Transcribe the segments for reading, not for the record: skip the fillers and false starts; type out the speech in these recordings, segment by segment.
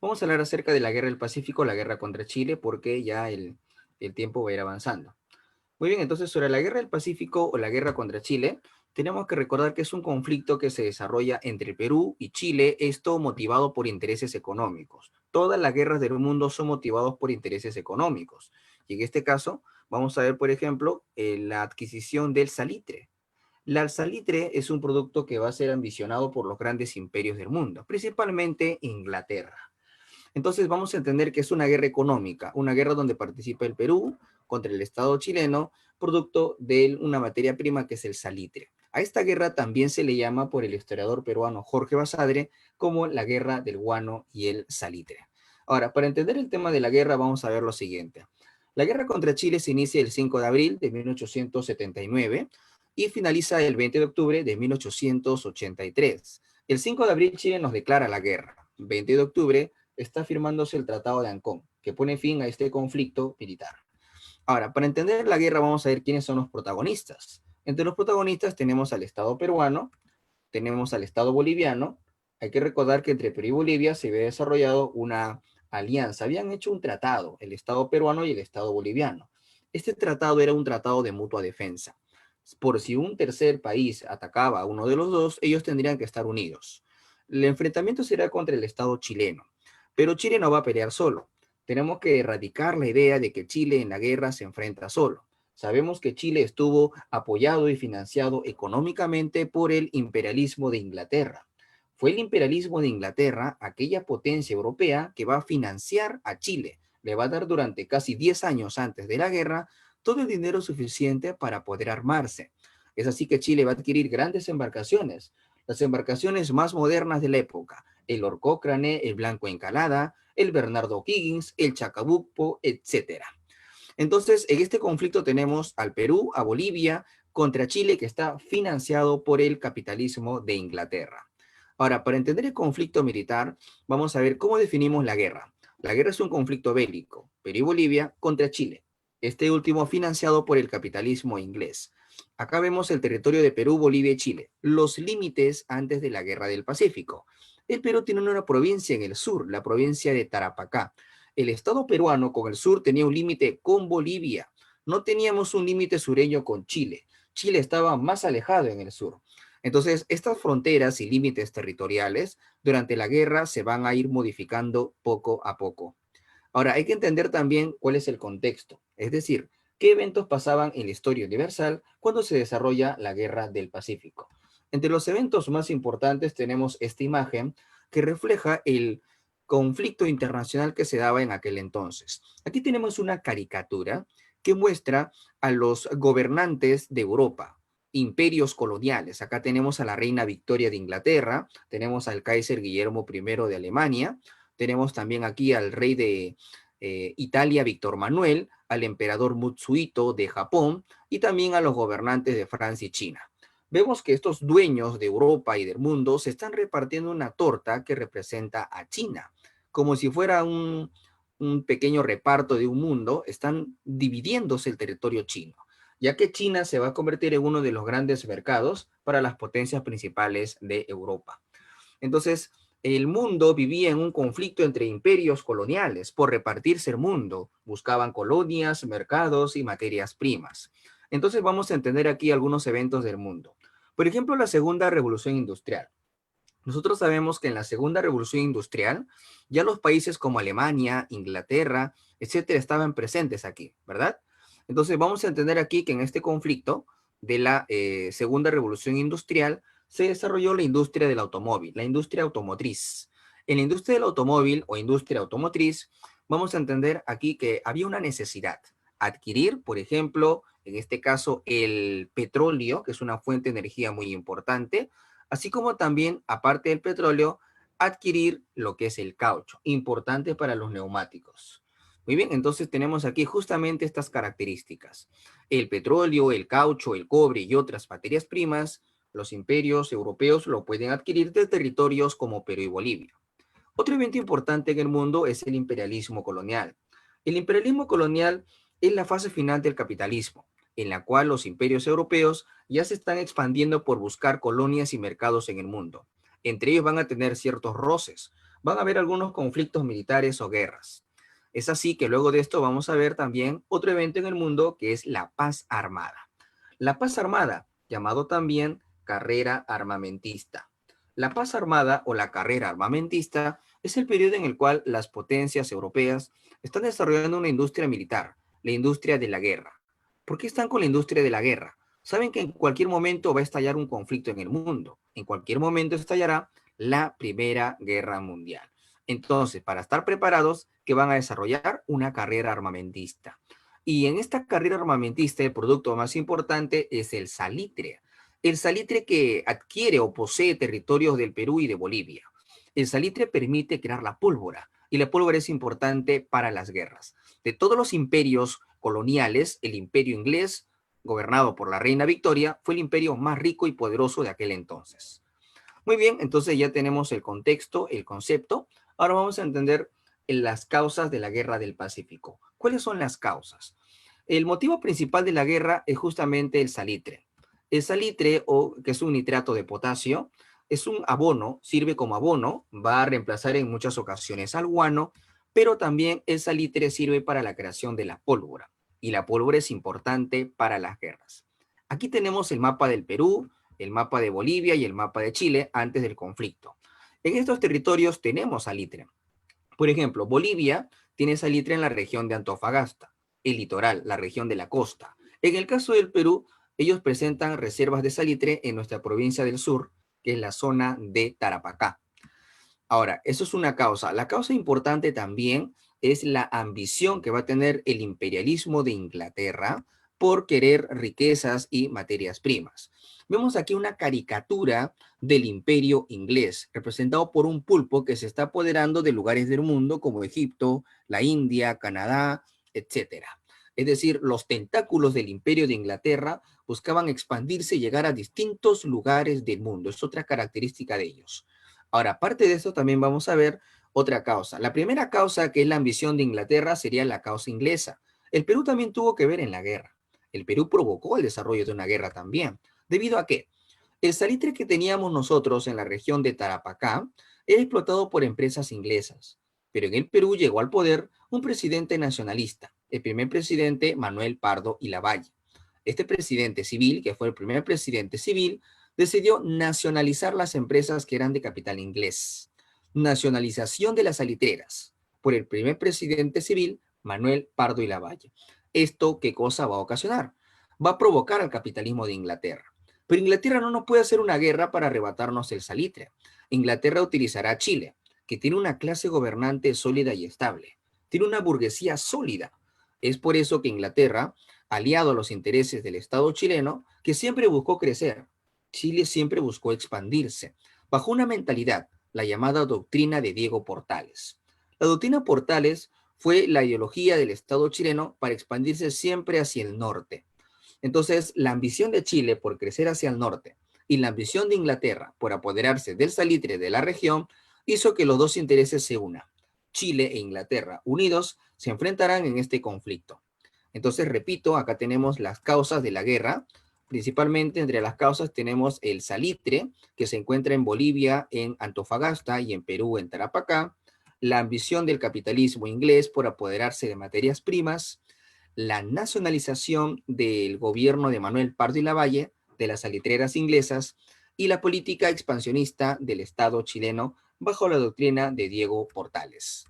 Vamos a hablar acerca de la Guerra del Pacífico, la guerra contra Chile, porque ya el tiempo va a ir avanzando. Muy bien, entonces sobre la Guerra del Pacífico o la guerra contra Chile, tenemos que recordar que es un conflicto que se desarrolla entre Perú y Chile, esto motivado por intereses económicos. Todas las guerras del mundo son motivadas por intereses económicos. Y en este caso, vamos a ver, por ejemplo, la adquisición del salitre. La salitre es un producto que va a ser ambicionado por los grandes imperios del mundo, principalmente Inglaterra. Entonces vamos a entender que es una guerra económica, una guerra donde participa el Perú contra el Estado chileno, producto de una materia prima que es el salitre. A esta guerra también se le llama por el historiador peruano Jorge Basadre como la guerra del guano y el salitre. Ahora, para entender el tema de la guerra vamos a ver lo siguiente. La guerra contra Chile se inicia el 5 de abril de 1879 y finaliza el 20 de octubre de 1883. El 5 de abril Chile nos declara la guerra. 20 de octubre está firmándose el Tratado de Ancón, que pone fin a este conflicto militar. Ahora, para entender la guerra vamos a ver quiénes son los protagonistas. Entre los protagonistas tenemos al Estado peruano, tenemos al Estado boliviano. Hay que recordar que entre Perú y Bolivia se había desarrollado una alianza, habían hecho un tratado, el Estado peruano y el Estado boliviano. Este tratado era un tratado de mutua defensa. Por si un tercer país atacaba a uno de los dos, ellos tendrían que estar unidos. El enfrentamiento será contra el Estado chileno, pero Chile no va a pelear solo. Tenemos que erradicar la idea de que Chile en la guerra se enfrenta solo. Sabemos que Chile estuvo apoyado y financiado económicamente por el imperialismo de Inglaterra. Fue el imperialismo de Inglaterra, aquella potencia europea, que va a financiar a Chile. Le va a dar durante casi 10 años antes de la guerra todo el dinero suficiente para poder armarse. Es así que Chile va a adquirir grandes embarcaciones, las embarcaciones más modernas de la época, el Orcócrane, el Blanco Encalada, el Bernardo O'Higgins, el Chacabuco, etcétera. Entonces, en este conflicto tenemos al Perú, a Bolivia, contra Chile, que está financiado por el capitalismo de Inglaterra. Ahora, para entender el conflicto militar, vamos a ver cómo definimos la guerra. La guerra es un conflicto bélico, Perú y Bolivia contra Chile, este último financiado por el capitalismo inglés. Acá vemos el territorio de Perú, Bolivia y Chile, los límites antes de la Guerra del Pacífico. El Perú tiene una provincia en el sur, la provincia de Tarapacá. El Estado peruano con el sur tenía un límite con Bolivia. No teníamos un límite sureño con Chile. Chile estaba más alejado en el sur. Entonces, estas fronteras y límites territoriales durante la guerra se van a ir modificando poco a poco. Ahora, hay que entender también cuál es el contexto, es decir, qué eventos pasaban en la historia universal cuando se desarrolla la Guerra del Pacífico. Entre los eventos más importantes tenemos esta imagen que refleja el conflicto internacional que se daba en aquel entonces. Aquí tenemos una caricatura que muestra a los gobernantes de Europa, imperios coloniales. Acá tenemos a la reina Victoria de Inglaterra, tenemos al Kaiser Guillermo I de Alemania, tenemos también aquí al rey de Italia, Víctor Manuel, al emperador Mutsuhito de Japón y también a los gobernantes de Francia y China. Vemos que estos dueños de Europa y del mundo se están repartiendo una torta que representa a China, como si fuera un pequeño reparto de un mundo, están dividiéndose el territorio chino, ya que China se va a convertir en uno de los grandes mercados para las potencias principales de Europa. Entonces, el mundo vivía en un conflicto entre imperios coloniales por repartirse el mundo. Buscaban colonias, mercados y materias primas. Entonces vamos a entender aquí algunos eventos del mundo. Por ejemplo, la Segunda Revolución Industrial. Nosotros sabemos que en la Segunda Revolución Industrial ya los países como Alemania, Inglaterra, etcétera, estaban presentes aquí, ¿verdad? Entonces vamos a entender aquí que en este conflicto de la Segunda Revolución Industrial se desarrolló la industria del automóvil, la industria automotriz. En la industria del automóvil o industria automotriz, vamos a entender aquí que había una necesidad. Adquirir, por ejemplo, en este caso, el petróleo, que es una fuente de energía muy importante, así como también, aparte del petróleo, adquirir lo que es el caucho, importante para los neumáticos. Muy bien, entonces tenemos aquí justamente estas características. El petróleo, el caucho, el cobre y otras materias primas, los imperios europeos lo pueden adquirir de territorios como Perú y Bolivia. Otro evento importante en el mundo es el imperialismo colonial. El imperialismo colonial es la fase final del capitalismo, en la cual los imperios europeos ya se están expandiendo por buscar colonias y mercados en el mundo. Entre ellos van a tener ciertos roces. van a haber algunos conflictos militares o guerras. Es así que luego de esto vamos a ver también otro evento en el mundo que es la paz armada. La paz armada, llamado también carrera armamentista. La paz armada o la carrera armamentista es el periodo en el cual las potencias europeas están desarrollando una industria militar, la industria de la guerra. ¿Por qué están con la industria de la guerra? Saben que en cualquier momento va a estallar un conflicto en el mundo. En cualquier momento estallará la Primera Guerra Mundial. Entonces, para estar preparados, que van a desarrollar una carrera armamentista. Y en esta carrera armamentista, el producto más importante es el salitre. El salitre que adquiere o posee territorios del Perú y de Bolivia. El salitre permite crear la pólvora, y la pólvora es importante para las guerras. De todos los imperios coloniales, el imperio inglés, gobernado por la reina Victoria, fue el imperio más rico y poderoso de aquel entonces. Muy bien, entonces ya tenemos el contexto, el concepto. Ahora vamos a entender las causas de la Guerra del Pacífico. ¿Cuáles son las causas? El motivo principal de la guerra es justamente el salitre. El salitre, o que es un nitrato de potasio, es un abono, sirve como abono, va a reemplazar en muchas ocasiones al guano, pero también el salitre sirve para la creación de la pólvora, y la pólvora es importante para las guerras. Aquí tenemos el mapa del Perú, el mapa de Bolivia y el mapa de Chile antes del conflicto. En estos territorios tenemos salitre. Por ejemplo, Bolivia tiene salitre en la región de Antofagasta, el litoral, la región de la costa. En el caso del Perú, ellos presentan reservas de salitre en nuestra provincia del sur, que es la zona de Tarapacá. Ahora, eso es una causa. La causa importante también es la ambición que va a tener el imperialismo de Inglaterra por querer riquezas y materias primas. Vemos aquí una caricatura del imperio inglés, representado por un pulpo que se está apoderando de lugares del mundo como Egipto, la India, Canadá, etcétera. Es decir, los tentáculos del imperio de Inglaterra buscaban expandirse y llegar a distintos lugares del mundo. Es otra característica de ellos. Ahora, aparte de esto, también vamos a ver otra causa. La primera causa, que es la ambición de Inglaterra, sería la causa inglesa. El Perú también tuvo que ver en la guerra. El Perú provocó el desarrollo de una guerra también. ¿Debido a qué? El salitre que teníamos nosotros en la región de Tarapacá era explotado por empresas inglesas. Pero en el Perú llegó al poder un presidente nacionalista, el primer presidente Manuel Pardo y Lavalle. Este presidente civil, que fue el primer presidente civil, decidió nacionalizar las empresas que eran de capital inglés. Nacionalización de las salitreras por el primer presidente civil, Manuel Pardo y Lavalle. ¿Esto qué cosa va a ocasionar? Va a provocar al capitalismo de Inglaterra. Pero Inglaterra no nos puede hacer una guerra para arrebatarnos el salitre. Inglaterra utilizará a Chile, que tiene una clase gobernante sólida y estable. Tiene una burguesía sólida. Es por eso que Inglaterra, aliado a los intereses del Estado chileno, que siempre buscó crecer, Chile siempre buscó expandirse, bajo una mentalidad, la llamada doctrina de Diego Portales. La doctrina Portales fue la ideología del Estado chileno para expandirse siempre hacia el norte. Entonces, la ambición de Chile por crecer hacia el norte y la ambición de Inglaterra por apoderarse del salitre de la región hizo que los dos intereses se unan. Chile e Inglaterra unidos se enfrentarán en este conflicto. Entonces, repito, acá tenemos las causas de la guerra. Principalmente entre las causas tenemos el salitre, que se encuentra en Bolivia, en Antofagasta, y en Perú, en Tarapacá. La ambición del capitalismo inglés por apoderarse de materias primas, la nacionalización del gobierno de Manuel Pardo y Lavalle, de las salitreras inglesas, y la política expansionista del Estado chileno bajo la doctrina de Diego Portales.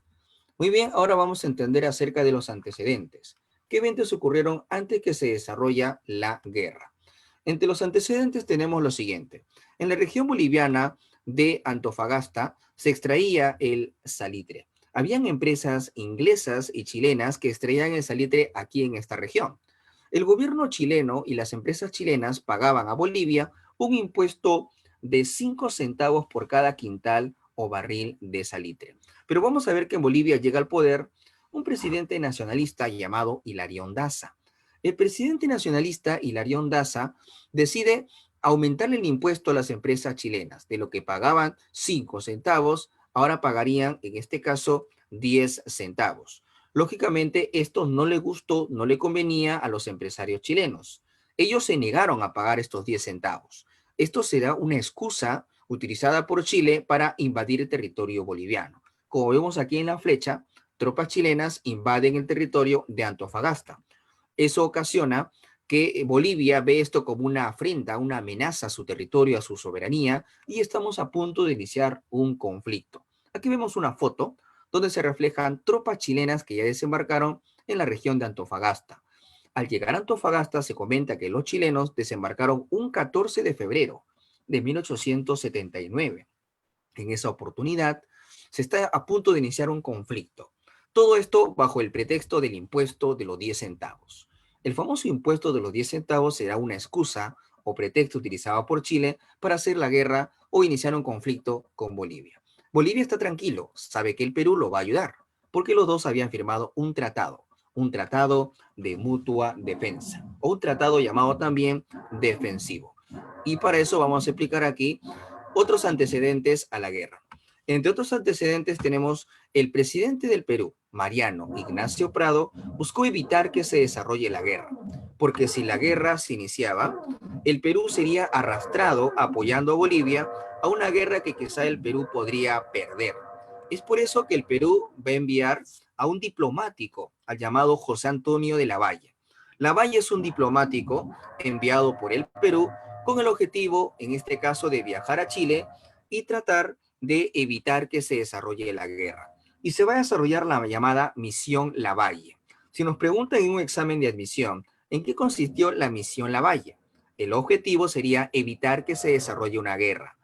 Muy bien, ahora vamos a entender acerca de los antecedentes. ¿Qué eventos ocurrieron antes que se desarrolla la guerra? Entre los antecedentes tenemos lo siguiente. En la región boliviana de Antofagasta se extraía el salitre. Habían empresas inglesas y chilenas que extraían el salitre aquí en esta región. El gobierno chileno y las empresas chilenas pagaban a Bolivia un impuesto de 5 centavos por cada quintal o barril de salitre. Pero vamos a ver que en Bolivia llega al poder un presidente nacionalista llamado Hilarión Daza. El presidente nacionalista Hilarión Daza decide aumentar el impuesto a las empresas chilenas. De lo que pagaban 5 centavos, ahora pagarían, en este caso, 10 centavos. Lógicamente, esto no le gustó, no le convenía a los empresarios chilenos. Ellos se negaron a pagar estos 10 centavos. Esto será una excusa utilizada por Chile para invadir el territorio boliviano. Como vemos aquí en la flecha, tropas chilenas invaden el territorio de Antofagasta. Eso ocasiona que Bolivia ve esto como una afrenta, una amenaza a su territorio, a su soberanía, y estamos a punto de iniciar un conflicto. Aquí vemos una foto donde se reflejan tropas chilenas que ya desembarcaron en la región de Antofagasta. Al llegar a Antofagasta se comenta que los chilenos desembarcaron un 14 de febrero de 1879. En esa oportunidad se está a punto de iniciar un conflicto. Todo esto bajo el pretexto del impuesto de los 10 centavos. El famoso impuesto de los 10 centavos será una excusa o pretexto utilizado por Chile para hacer la guerra o iniciar un conflicto con Bolivia. Bolivia está tranquilo, sabe que el Perú lo va a ayudar, porque los dos habían firmado un tratado de mutua defensa, o un tratado llamado también defensivo. Y para eso vamos a explicar aquí otros antecedentes a la guerra. Entre otros antecedentes tenemos el presidente del Perú, Mariano Ignacio Prado, buscó evitar que se desarrolle la guerra, porque si la guerra se iniciaba, el Perú sería arrastrado apoyando a Bolivia a una guerra que quizá el Perú podría perder. Es por eso que el Perú va a enviar a un diplomático, al llamado José Antonio de Lavalle. Lavalle es un diplomático enviado por el Perú con el objetivo, en este caso, de viajar a Chile y tratar de evitar que se desarrolle la guerra. Y se va a desarrollar la llamada Misión Lavalle. Si nos preguntan en un examen de admisión, ¿en qué consistió la Misión Lavalle? El objetivo sería evitar que se desarrolle una guerra.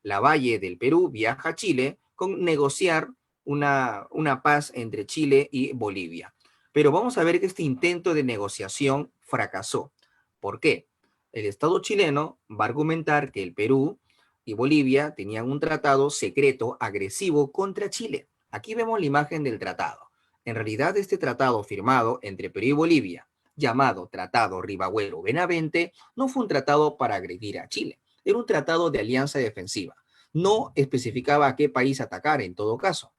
Lavalle del Perú viaja a Chile con negociar una paz entre Chile y Bolivia. Pero vamos a ver que este intento de negociación fracasó. ¿Por qué? El Estado chileno va a argumentar que el Perú y Bolivia tenían un tratado secreto agresivo contra Chile. Aquí vemos la imagen del tratado. En realidad, este tratado firmado entre Perú y Bolivia, llamado Tratado Ribagüero-Benavente, no fue un tratado para agredir a Chile. Era un tratado de alianza defensiva. No especificaba a qué país atacar en todo caso.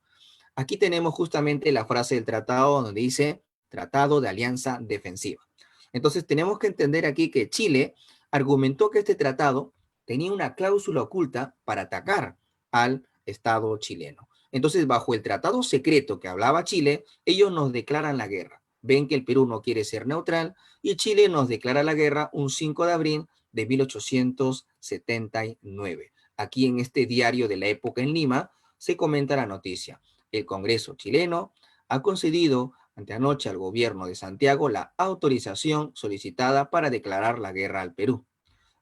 Aquí tenemos justamente la frase del tratado donde dice Tratado de Alianza Defensiva. Entonces tenemos que entender aquí que Chile argumentó que este tratado tenía una cláusula oculta para atacar al Estado chileno. Entonces, bajo el tratado secreto que hablaba Chile, ellos nos declaran la guerra. Ven que el Perú no quiere ser neutral y Chile nos declara la guerra un 5 de abril de 1879. Aquí en este diario de la época en Lima se comenta la noticia. El Congreso chileno ha concedido anteanoche al gobierno de Santiago la autorización solicitada para declarar la guerra al Perú.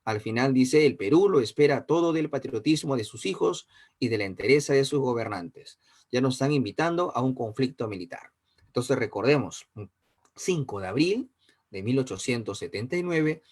Al final dice, el Perú lo espera todo del patriotismo de sus hijos y de la entereza de sus gobernantes. Ya nos están invitando a un conflicto militar. Entonces recordemos, 5 de abril de 1879,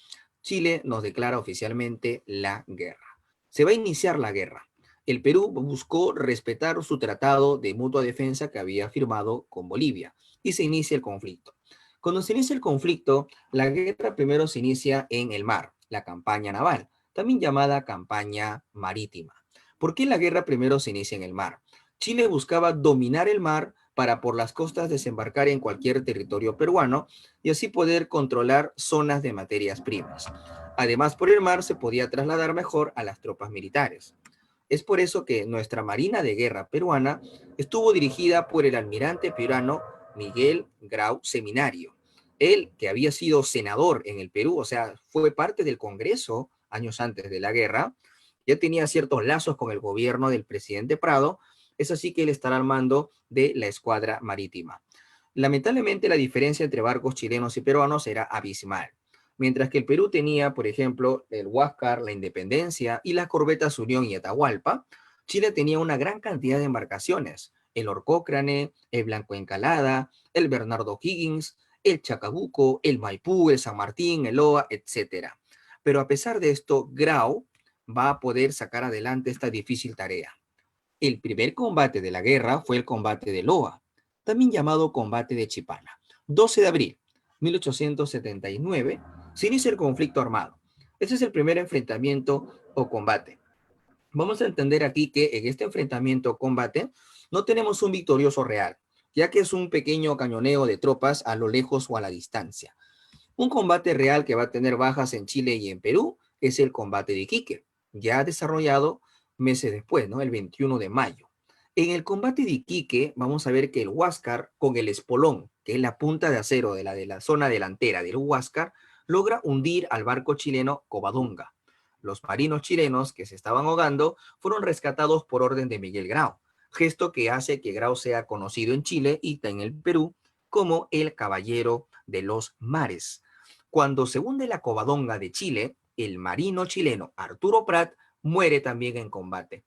Chile nos declara oficialmente la guerra. Se va a iniciar la guerra. El Perú buscó respetar su tratado de mutua defensa que había firmado con Bolivia y se inicia el conflicto. Cuando se inicia el conflicto, la guerra primero se inicia en el mar, la campaña naval, también llamada campaña marítima. ¿Por qué la guerra primero se inicia en el mar? Chile buscaba dominar el mar para por las costas desembarcar en cualquier territorio peruano y así poder controlar zonas de materias primas. Además, por el mar se podía trasladar mejor a las tropas militares. Es por eso que nuestra Marina de Guerra peruana estuvo dirigida por el almirante peruano Miguel Grau Seminario. Él, que había sido senador en el Perú, o sea, fue parte del Congreso años antes de la guerra, ya tenía ciertos lazos con el gobierno del presidente Prado, es así que él estará al mando de la escuadra marítima. Lamentablemente, la diferencia entre barcos chilenos y peruanos era abismal. Mientras que el Perú tenía, por ejemplo, el Huáscar, la Independencia y las corbetas Unión y Atahualpa, Chile tenía una gran cantidad de embarcaciones, el Orcócrane, el Blanco Encalada, el Bernardo Higgins, el Chacabuco, el Maipú, el San Martín, el Oa, etcétera. Pero a pesar de esto, Grau va a poder sacar adelante esta difícil tarea. El primer combate de la guerra fue el combate de Loa, también llamado combate de Chipana. 12 de abril de 1879 se inicia el conflicto armado. Ese es el primer enfrentamiento o combate. Vamos a entender aquí que en este enfrentamiento o combate no tenemos un victorioso real, ya que es un pequeño cañoneo de tropas a lo lejos o a la distancia. Un combate real que va a tener bajas en Chile y en Perú es el combate de Iquique, ya desarrollado meses después, ¿no? El 21 de mayo. En el combate de Iquique, vamos a ver que el Huáscar, con el espolón, que es la punta de acero de la zona delantera del Huáscar, logra hundir al barco chileno Covadonga. Los marinos chilenos que se estaban ahogando fueron rescatados por orden de Miguel Grau, gesto que hace que Grau sea conocido en Chile y en el Perú como el Caballero de los Mares. Cuando se hunde la Covadonga de Chile, el marino chileno Arturo Prat muere también en combate.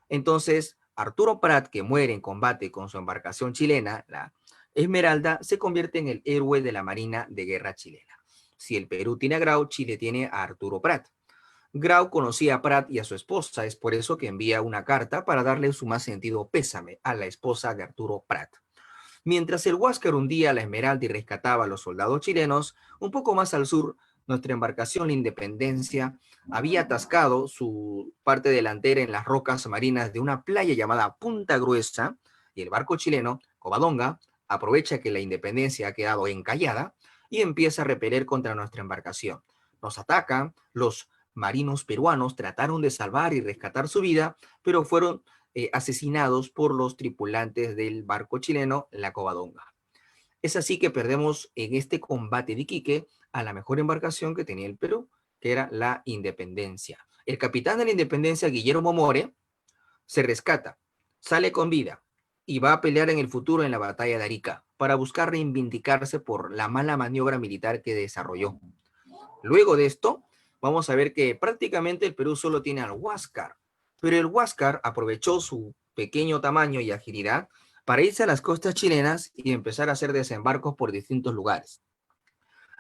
Entonces, Arturo Prat, que muere en combate con su embarcación chilena, la Esmeralda, se convierte en el héroe de la Marina de Guerra chilena. Si el Perú tiene a Grau, Chile tiene a Arturo Prat. Grau conocía a Prat y a su esposa, es por eso que envía una carta para darle su más sentido pésame a la esposa de Arturo Prat. Mientras el Huáscar hundía la Esmeralda y rescataba a los soldados chilenos, un poco más al sur, nuestra embarcación, la Independencia, había atascado su parte delantera en las rocas marinas de una playa llamada Punta Gruesa, y el barco chileno, Covadonga, aprovecha que la Independencia ha quedado encallada y empieza a repeler contra nuestra embarcación. Nos atacan, los marinos peruanos trataron de salvar y rescatar su vida, pero fueron asesinados por los tripulantes del barco chileno La Covadonga. Es así que perdemos en este combate de Iquique a la mejor embarcación que tenía el Perú, que era la Independencia. El capitán de la Independencia, Guillermo More, se rescata, sale con vida y va a pelear en el futuro en la batalla de Arica para buscar reivindicarse por la mala maniobra militar que desarrolló. Luego de esto, vamos a ver que prácticamente el Perú solo tiene al Huáscar, pero el Huáscar aprovechó su pequeño tamaño y agilidad para irse a las costas chilenas y empezar a hacer desembarcos por distintos lugares.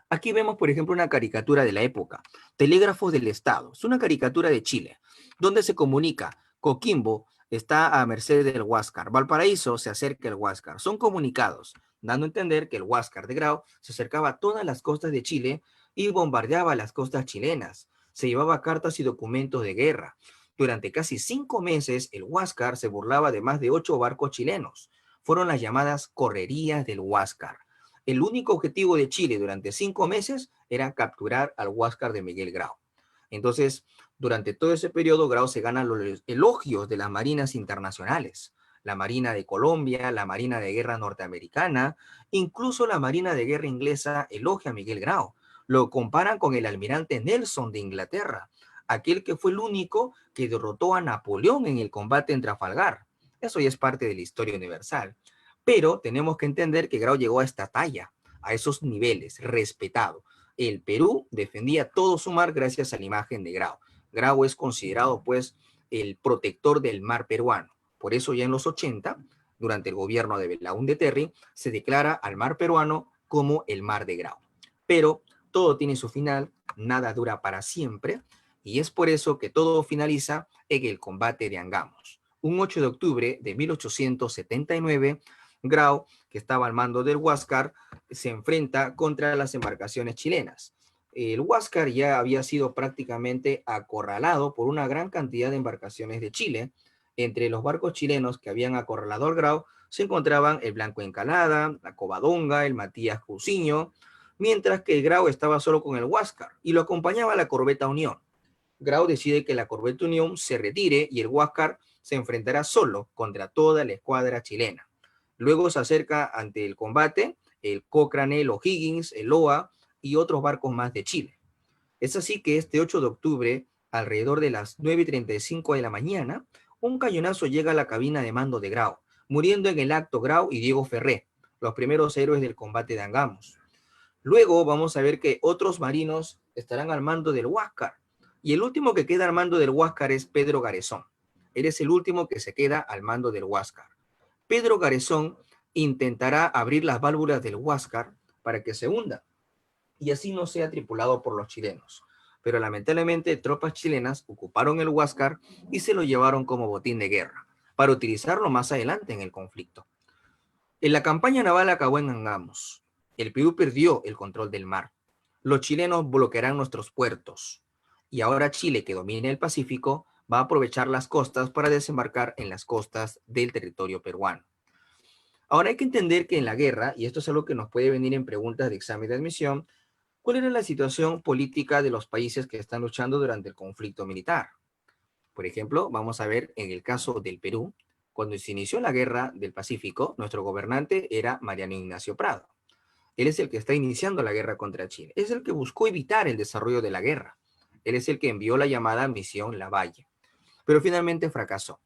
Aquí vemos, por ejemplo, una caricatura de la época, Telégrafos del Estado. Es una caricatura de Chile, donde se comunica, Coquimbo está a merced del Huáscar, Valparaíso se acerca al Huáscar. Son comunicados, dando a entender que el Huáscar de Grau se acercaba a todas las costas de Chile y bombardeaba las costas chilenas. Se llevaba cartas y documentos de guerra. Durante casi 5 meses, el Huáscar se burlaba de más de 8 barcos chilenos. Fueron las llamadas correrías del Huáscar. El único objetivo de Chile durante 5 meses era capturar al Huáscar de Miguel Grau. Entonces, durante todo ese periodo, Grau se gana los elogios de las marinas internacionales, la Marina de Colombia, la Marina de Guerra norteamericana, incluso la Marina de Guerra inglesa elogia a Miguel Grau. Lo comparan con el almirante Nelson de Inglaterra, aquel que fue el único que derrotó a Napoleón en el combate en Trafalgar. Eso ya es parte de la historia universal. Pero tenemos que entender que Grau llegó a esta talla, a esos niveles, respetado. El Perú defendía todo su mar gracias a la imagen de Grau. Grau es considerado, pues, el protector del mar peruano. Por eso ya en los 80, durante el gobierno de Belaúnde Terry, se declara al mar peruano como el mar de Grau. Pero todo tiene su final, nada dura para siempre, y es por eso que todo finaliza en el combate de Angamos. Un 8 de octubre de 1879, Grau, que estaba al mando del Huáscar, se enfrenta contra las embarcaciones chilenas. El Huáscar ya había sido prácticamente acorralado por una gran cantidad de embarcaciones de Chile. Entre los barcos chilenos que habían acorralado al Grau se encontraban el Blanco Encalada, la Covadonga, el Matías Cousiño, mientras que el Grau estaba solo con el Huáscar y lo acompañaba la corbeta Unión. Grau decide que la corbeta Unión se retire y el Huáscar se enfrentará solo contra toda la escuadra chilena. Luego se acerca ante el combate el Cochrane, el O'Higgins, el Loa y otros barcos más de Chile. Es así que este 8 de octubre, alrededor de las 9:35 de la mañana, un cañonazo llega a la cabina de mando de Grau, muriendo en el acto Grau y Diego Ferré, los primeros héroes del combate de Angamos. Luego vamos a ver que otros marinos estarán al mando del Huáscar, y el último que queda al mando del Huáscar es Pedro Garezón. Él es el último que se queda al mando del Huáscar. Pedro Garezón intentará abrir las válvulas del Huáscar para que se hunda y así no sea tripulado por los chilenos. Pero lamentablemente tropas chilenas ocuparon el Huáscar y se lo llevaron como botín de guerra para utilizarlo más adelante en el conflicto. En la campaña naval acabó en Angamos. El Perú perdió el control del mar. Los chilenos bloquearán nuestros puertos. Y ahora Chile, que domina el Pacífico, va a aprovechar las costas para desembarcar en las costas del territorio peruano. Ahora hay que entender que en la guerra, y esto es algo que nos puede venir en preguntas de examen de admisión, ¿cuál era la situación política de los países que están luchando durante el conflicto militar? Por ejemplo, vamos a ver en el caso del Perú, cuando se inició la guerra del Pacífico, nuestro gobernante era Mariano Ignacio Prado. Él es el que está iniciando la guerra contra Chile. Es el que buscó evitar el desarrollo de la guerra. Él es el que envió la llamada Misión Lavalle, pero finalmente fracasó.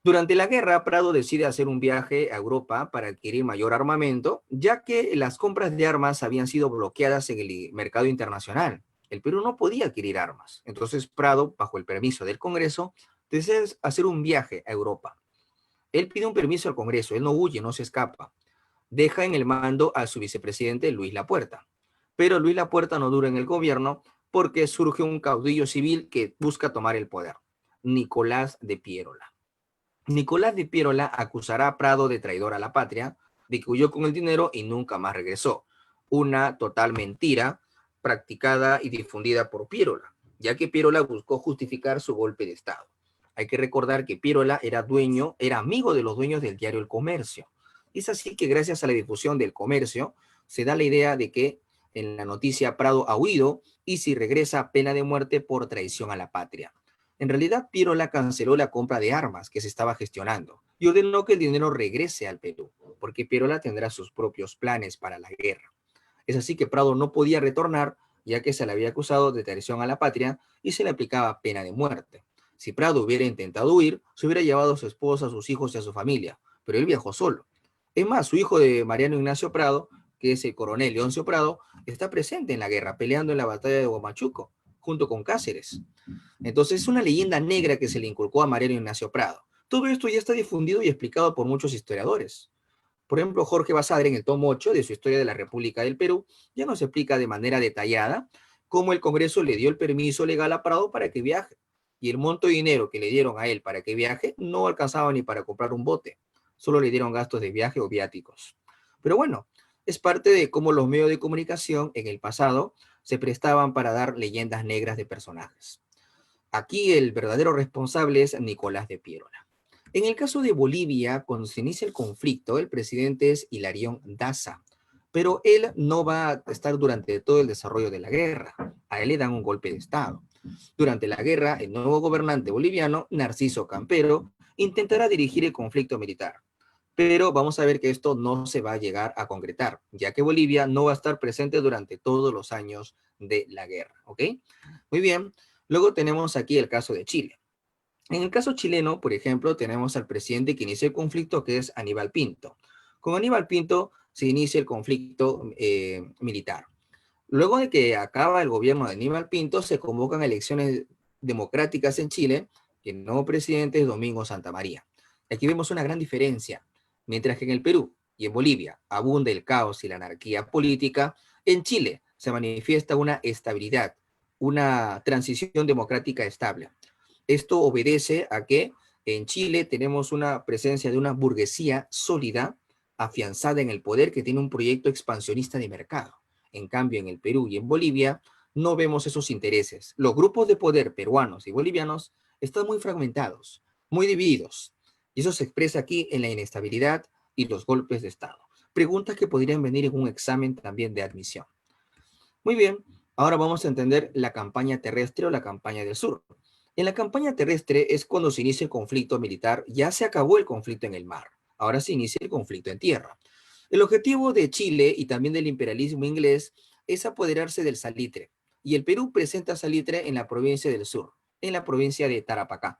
Durante la guerra, Prado decide hacer un viaje a Europa para adquirir mayor armamento, ya que las compras de armas habían sido bloqueadas en el mercado internacional. El Perú no podía adquirir armas. Entonces, Prado, bajo el permiso del Congreso, decide hacer un viaje a Europa. Él pide un permiso al Congreso, él no huye, no se escapa. Deja en el mando a su vicepresidente Luis Lapuerta. Pero Luis Lapuerta no dura en el gobierno porque surge un caudillo civil que busca tomar el poder, Nicolás de Piérola. Nicolás de Piérola acusará a Prado de traidor a la patria, de que huyó con el dinero y nunca más regresó. Una total mentira practicada y difundida por Piérola, ya que Piérola buscó justificar su golpe de Estado. Hay que recordar que Piérola era amigo de los dueños del diario El Comercio. Es así que gracias a la difusión del Comercio se da la idea de que en la noticia Prado ha huido y si regresa pena de muerte por traición a la patria. En realidad, Piérola canceló la compra de armas que se estaba gestionando y ordenó que el dinero regrese al Perú, porque Piérola tendrá sus propios planes para la guerra. Es así que Prado no podía retornar, ya que se le había acusado de traición a la patria y se le aplicaba pena de muerte. Si Prado hubiera intentado huir, se hubiera llevado a su esposa, a sus hijos y a su familia, pero él viajó solo. Es más, su hijo de Mariano Ignacio Prado, que es el coronel Leoncio Prado, está presente en la guerra, peleando en la batalla de Huamachuco, junto con Cáceres. Entonces es una leyenda negra que se le inculcó a Mariano Ignacio Prado. Todo esto ya está difundido y explicado por muchos historiadores. Por ejemplo, Jorge Basadre, en el tomo 8 de su Historia de la República del Perú, ya nos explica de manera detallada cómo el Congreso le dio el permiso legal a Prado para que viaje. Y el monto de dinero que le dieron a él para que viaje no alcanzaba ni para comprar un bote. Solo le dieron gastos de viaje o viáticos. Pero bueno, es parte de cómo los medios de comunicación en el pasado se prestaban para dar leyendas negras de personajes. Aquí el verdadero responsable es Nicolás de Piérola. En el caso de Bolivia, cuando se inicia el conflicto, el presidente es Hilarión Daza, pero él no va a estar durante todo el desarrollo de la guerra. A él le dan un golpe de Estado. Durante la guerra, el nuevo gobernante boliviano, Narciso Campero, intentará dirigir el conflicto militar. Pero vamos a ver que esto no se va a llegar a concretar, ya que Bolivia no va a estar presente durante todos los años de la guerra. ¿Ok? Muy bien. Luego tenemos aquí el caso de Chile. En el caso chileno, por ejemplo, tenemos al presidente que inicia el conflicto, que es Aníbal Pinto. Con Aníbal Pinto se inicia el conflicto militar. Luego de que acaba el gobierno de Aníbal Pinto, se convocan elecciones democráticas en Chile y el nuevo presidente es Domingo Santa María. Aquí vemos una gran diferencia. Mientras que en el Perú y en Bolivia abunda el caos y la anarquía política, en Chile se manifiesta una estabilidad, una transición democrática estable. Esto obedece a que en Chile tenemos una presencia de una burguesía sólida, afianzada en el poder, que tiene un proyecto expansionista de mercado. En cambio, en el Perú y en Bolivia no vemos esos intereses. Los grupos de poder peruanos y bolivianos están muy fragmentados, muy divididos. Y eso se expresa aquí en la inestabilidad y los golpes de Estado. Preguntas que podrían venir en un examen también de admisión. Muy bien, ahora vamos a entender la campaña terrestre o la campaña del sur. En la campaña terrestre es cuando se inicia el conflicto militar, ya se acabó el conflicto en el mar, ahora se inicia el conflicto en tierra. El objetivo de Chile y también del imperialismo inglés es apoderarse del salitre, y el Perú presenta salitre en la provincia del sur, en la provincia de Tarapacá.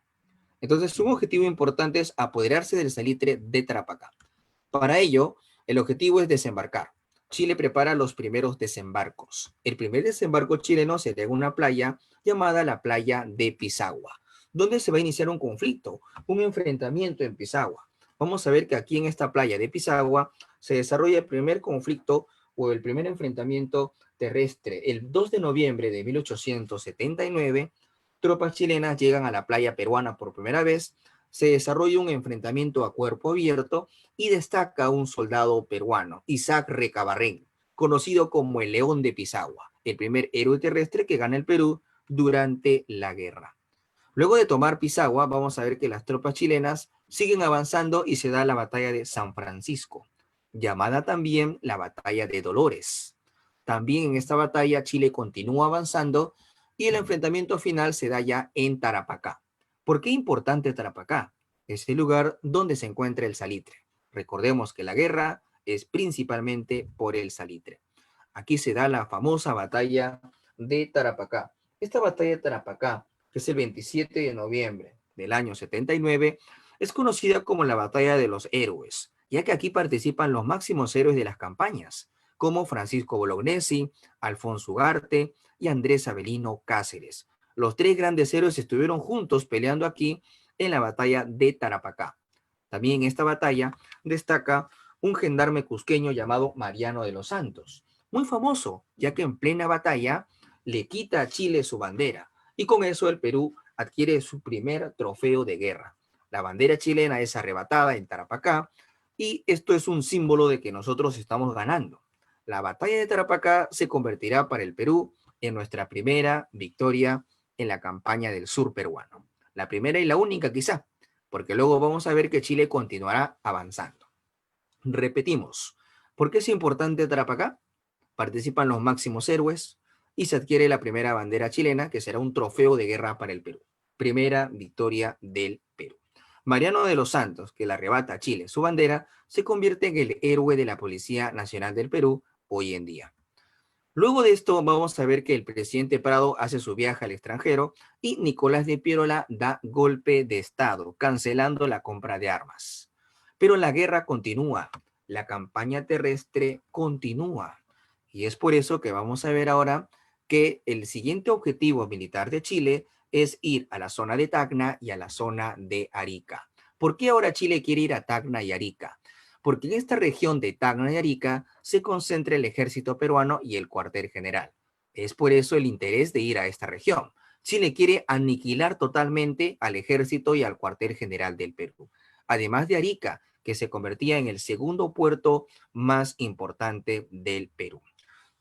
Entonces, un objetivo importante es apoderarse del salitre de Tarapacá. Para ello, el objetivo es desembarcar. Chile prepara los primeros desembarcos. El primer desembarco chileno será en una playa llamada la playa de Pisagua, donde se va a iniciar un conflicto, un enfrentamiento en Pisagua. Vamos a ver que aquí en esta playa de Pisagua se desarrolla el primer conflicto o el primer enfrentamiento terrestre. El 2 de noviembre de 1879, tropas chilenas llegan a la playa peruana por primera vez, se desarrolla un enfrentamiento a cuerpo abierto y destaca un soldado peruano, Isaac Recabarren, conocido como el León de Pisagua, el primer héroe terrestre que gana el Perú durante la guerra. Luego de tomar Pisagua, vamos a ver que las tropas chilenas siguen avanzando y se da la batalla de San Francisco, llamada también la batalla de Dolores. También en esta batalla Chile continúa avanzando y el enfrentamiento final se da ya en Tarapacá. ¿Por qué importante Tarapacá? Es el lugar donde se encuentra el salitre. Recordemos que la guerra es principalmente por el salitre. Aquí se da la famosa batalla de Tarapacá. Esta batalla de Tarapacá, que es el 27 de noviembre del año 79, es conocida como la batalla de los héroes, ya que aquí participan los máximos héroes de las campañas, como Francisco Bolognesi, Alfonso Ugarte y Andrés Avelino Cáceres. Los tres grandes héroes estuvieron juntos peleando aquí en la batalla de Tarapacá. También en esta batalla destaca un gendarme cusqueño llamado Mariano de los Santos, muy famoso, ya que en plena batalla le quita a Chile su bandera y con eso el Perú adquiere su primer trofeo de guerra. La bandera chilena es arrebatada en Tarapacá y esto es un símbolo de que nosotros estamos ganando. La batalla de Tarapacá se convertirá para el Perú en nuestra primera victoria en la campaña del sur peruano. La primera y la única quizá, porque luego vamos a ver que Chile continuará avanzando. Repetimos, ¿por qué es importante Tarapacá? Participan los máximos héroes y se adquiere la primera bandera chilena, que será un trofeo de guerra para el Perú. Primera victoria del Perú. Mariano de los Santos, que le arrebata a Chile su bandera, se convierte en el héroe de la Policía Nacional del Perú hoy en día. Luego de esto vamos a ver que el presidente Prado hace su viaje al extranjero y Nicolás de Piérola da golpe de Estado, cancelando la compra de armas. Pero la guerra continúa, la campaña terrestre continúa. Y es por eso que vamos a ver ahora que el siguiente objetivo militar de Chile es ir a la zona de Tacna y a la zona de Arica. ¿Por qué ahora Chile quiere ir a Tacna y Arica? Porque en esta región de Tacna y Arica se concentra el ejército peruano y el cuartel general. Es por eso el interés de ir a esta región. Chile quiere aniquilar totalmente al ejército y al cuartel general del Perú. Además de Arica, que se convertía en el segundo puerto más importante del Perú.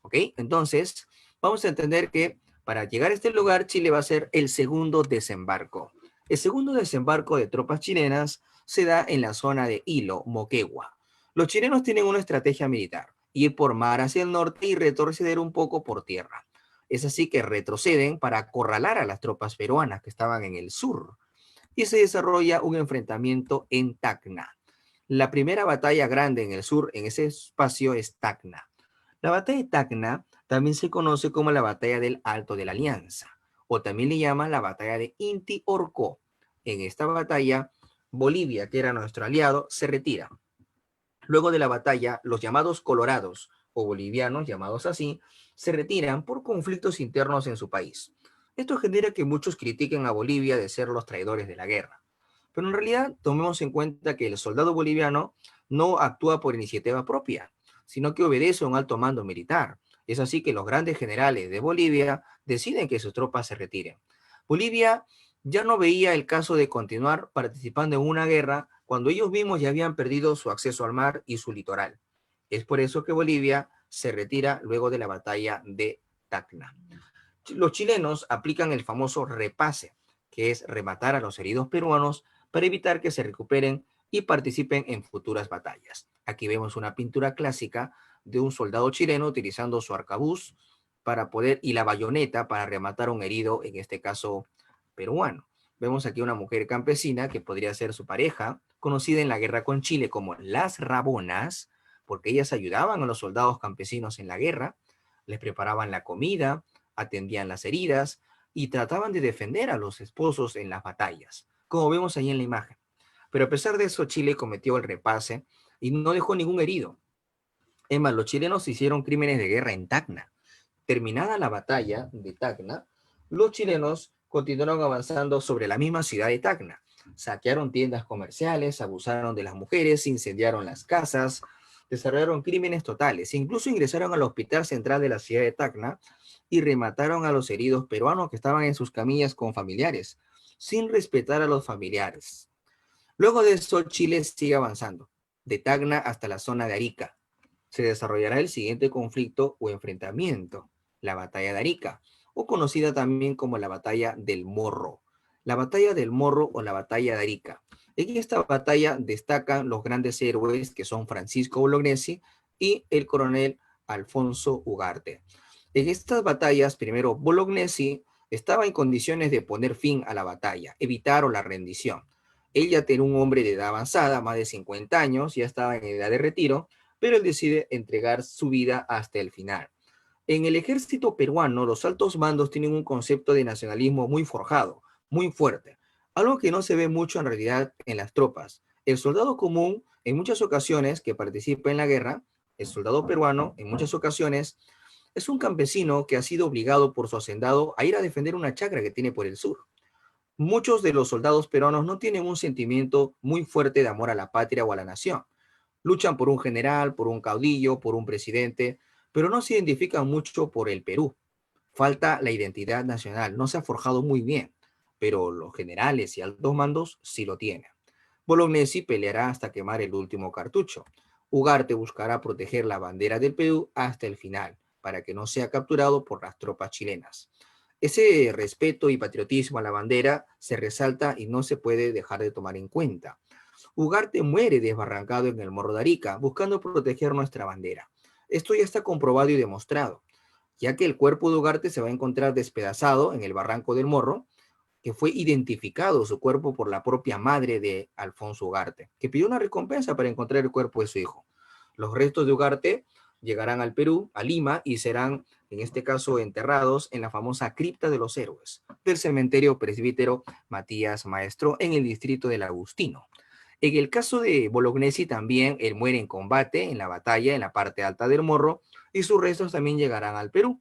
¿Ok? Entonces, vamos a entender que para llegar a este lugar, Chile va a ser el segundo desembarco. El segundo desembarco de tropas chilenas se da en la zona de Hilo, Moquegua. Los chilenos tienen una estrategia militar, ir por mar hacia el norte y retroceder un poco por tierra. Es así que retroceden para acorralar a las tropas peruanas que estaban en el sur y se desarrolla un enfrentamiento en Tacna. La primera batalla grande en el sur, en ese espacio, es Tacna. La batalla de Tacna también se conoce como la batalla del Alto de la Alianza, o también le llaman la batalla de Inti Orco. En esta batalla, Bolivia, que era nuestro aliado, se retira. Luego de la batalla, los llamados colorados, o bolivianos llamados así, se retiran por conflictos internos en su país. Esto genera que muchos critiquen a Bolivia de ser los traidores de la guerra. Pero en realidad, tomemos en cuenta que el soldado boliviano no actúa por iniciativa propia, sino que obedece a un alto mando militar. Es así que los grandes generales de Bolivia deciden que sus tropas se retiren. Bolivia ya no veía el caso de continuar participando en una guerra cuando ellos mismos ya habían perdido su acceso al mar y su litoral. Es por eso que Bolivia se retira luego de la batalla de Tacna. Los chilenos aplican el famoso repase, que es rematar a los heridos peruanos para evitar que se recuperen y participen en futuras batallas. Aquí vemos una pintura clásica de un soldado chileno utilizando su arcabuz para poder y la bayoneta para rematar a un herido, en este caso peruano. Vemos aquí una mujer campesina que podría ser su pareja, conocida en la guerra con Chile como las Rabonas, porque ellas ayudaban a los soldados campesinos en la guerra, les preparaban la comida, atendían las heridas y trataban de defender a los esposos en las batallas, como vemos ahí en la imagen. Pero a pesar de eso, Chile cometió el repase y no dejó ningún herido. Es más, los chilenos hicieron crímenes de guerra en Tacna. Terminada la batalla de Tacna, los chilenos continuaron avanzando sobre la misma ciudad de Tacna. Saquearon tiendas comerciales, abusaron de las mujeres, incendiaron las casas, desarrollaron crímenes totales, incluso ingresaron al hospital central de la ciudad de Tacna y remataron a los heridos peruanos que estaban en sus camillas con familiares, sin respetar a los familiares. Luego de eso, Chile sigue avanzando, de Tacna hasta la zona de Arica. Se desarrollará el siguiente conflicto o enfrentamiento, la batalla de Arica, o conocida también como la batalla del Morro. La batalla del Morro o la batalla de Arica. En esta batalla destacan los grandes héroes que son Francisco Bolognesi y el coronel Alfonso Ugarte. En estas batallas, primero Bolognesi estaba en condiciones de poner fin a la batalla, evitar o la rendición. Él ya era un hombre de edad avanzada, más de 50 años, ya estaba en edad de retiro, pero él decide entregar su vida hasta el final. En el ejército peruano, los altos mandos tienen un concepto de nacionalismo muy forjado, muy fuerte, algo que no se ve mucho en realidad en las tropas. El soldado común, en muchas ocasiones que participa en la guerra, el soldado peruano, en muchas ocasiones, es un campesino que ha sido obligado por su hacendado a ir a defender una chacra que tiene por el sur. Muchos de los soldados peruanos no tienen un sentimiento muy fuerte de amor a la patria o a la nación. Luchan por un general, por un caudillo, por un presidente, pero no se identifican mucho por el Perú. Falta la identidad nacional, no se ha forjado muy bien, pero los generales y altos mandos sí lo tienen. Bolognesi peleará hasta quemar el último cartucho. Ugarte buscará proteger la bandera del Perú hasta el final, para que no sea capturado por las tropas chilenas. Ese respeto y patriotismo a la bandera se resalta y no se puede dejar de tomar en cuenta. Ugarte muere desbarrancado en el Morro de Arica, buscando proteger nuestra bandera. Esto ya está comprobado y demostrado, ya que el cuerpo de Ugarte se va a encontrar despedazado en el barranco del Morro, que fue identificado su cuerpo por la propia madre de Alfonso Ugarte, que pidió una recompensa para encontrar el cuerpo de su hijo. Los restos de Ugarte llegarán al Perú, a Lima, y serán, en este caso, enterrados en la famosa Cripta de los Héroes del cementerio presbítero Matías Maestro en el distrito del Agustino. En el caso de Bolognesi también, él muere en combate, en la batalla, en la parte alta del Morro, y sus restos también llegarán al Perú.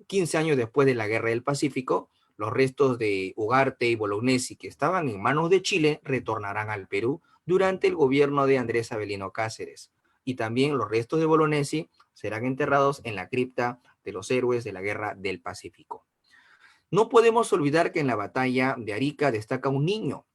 15 años después de la Guerra del Pacífico, los restos de Ugarte y Bolognesi, que estaban en manos de Chile, retornarán al Perú durante el gobierno de Andrés Avelino Cáceres. Y también los restos de Bolognesi serán enterrados en la cripta de los héroes de la Guerra del Pacífico. No podemos olvidar que en la batalla de Arica destaca un niño,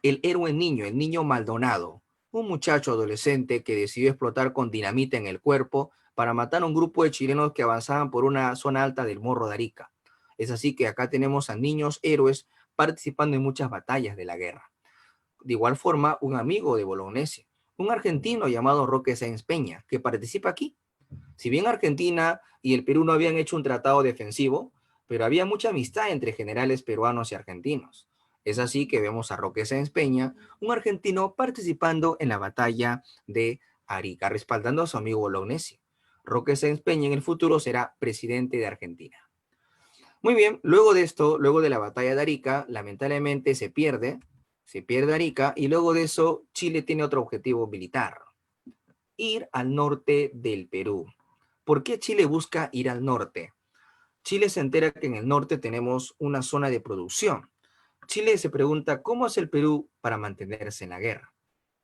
el héroe niño, el niño Maldonado, un muchacho adolescente que decidió explotar con dinamita en el cuerpo para matar a un grupo de chilenos que avanzaban por una zona alta del Morro de Arica. Es así que acá tenemos a niños héroes participando en muchas batallas de la guerra. De igual forma, un amigo de Bolognesi, un argentino llamado Roque Sáenz Peña, que participa aquí. Si bien Argentina y el Perú no habían hecho un tratado defensivo, pero había mucha amistad entre generales peruanos y argentinos. Es así que vemos a Roque Sáenz Peña, un argentino participando en la batalla de Arica, respaldando a su amigo Bolognesi. Roque Sáenz Peña en el futuro será presidente de Argentina. Muy bien, luego de esto, luego de la batalla de Arica, lamentablemente se pierde Arica y luego de eso Chile tiene otro objetivo militar, ir al norte del Perú. ¿Por qué Chile busca ir al norte? Chile se entera que en el norte tenemos una zona de producción. Chile se pregunta cómo hace el Perú para mantenerse en la guerra.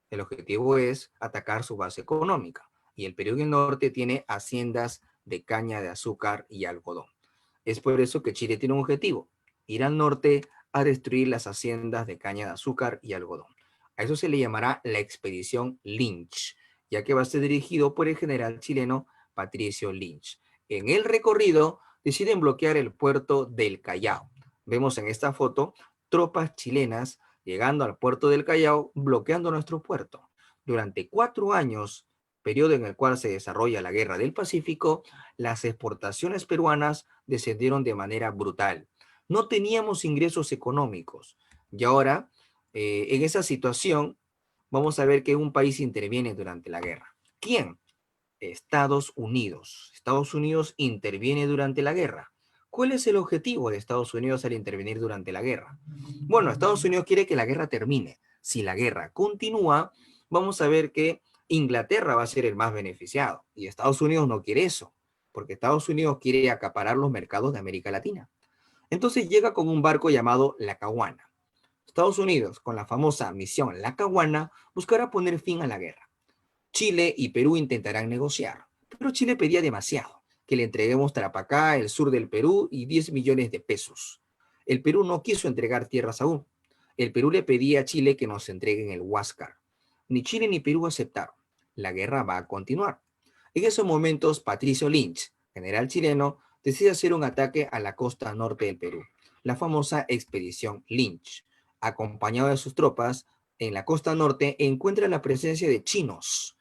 El objetivo es atacar su base económica y el Perú en el norte tiene haciendas de caña de azúcar y algodón. Es por eso que Chile tiene un objetivo, ir al norte a destruir las haciendas de caña de azúcar y algodón. A eso se le llamará la expedición Lynch, ya que va a ser dirigido por el general chileno Patricio Lynch. En el recorrido deciden bloquear el puerto del Callao. Vemos en esta foto tropas chilenas llegando al puerto del Callao, bloqueando nuestro puerto. Durante 4 años, periodo en el cual se desarrolla la Guerra del Pacífico, las exportaciones peruanas descendieron de manera brutal. No teníamos ingresos económicos. Y ahora, en esa situación, vamos a ver que un país interviene durante la guerra. ¿Quién? Estados Unidos. Estados Unidos interviene durante la guerra. ¿Cuál es el objetivo de Estados Unidos al intervenir durante la guerra? Bueno, Estados Unidos quiere que la guerra termine. Si la guerra continúa, vamos a ver que Inglaterra va a ser el más beneficiado y Estados Unidos no quiere eso, porque Estados Unidos quiere acaparar los mercados de América Latina. Entonces llega con un barco llamado La Caguana. Estados Unidos, con la famosa misión La Caguana, buscará poner fin a la guerra. Chile y Perú intentarán negociar, pero Chile pedía demasiado, que le entreguemos Tarapacá, el sur del Perú y 10 millones de pesos. El Perú no quiso entregar tierras aún. El Perú le pedía a Chile que nos entreguen el Huáscar. Ni Chile ni Perú aceptaron. La guerra va a continuar. En esos momentos, Patricio Lynch, general chileno, decide hacer un ataque a la costa norte del Perú, la famosa expedición Lynch. Acompañado de sus tropas, en la costa norte encuentra la presencia de chinos.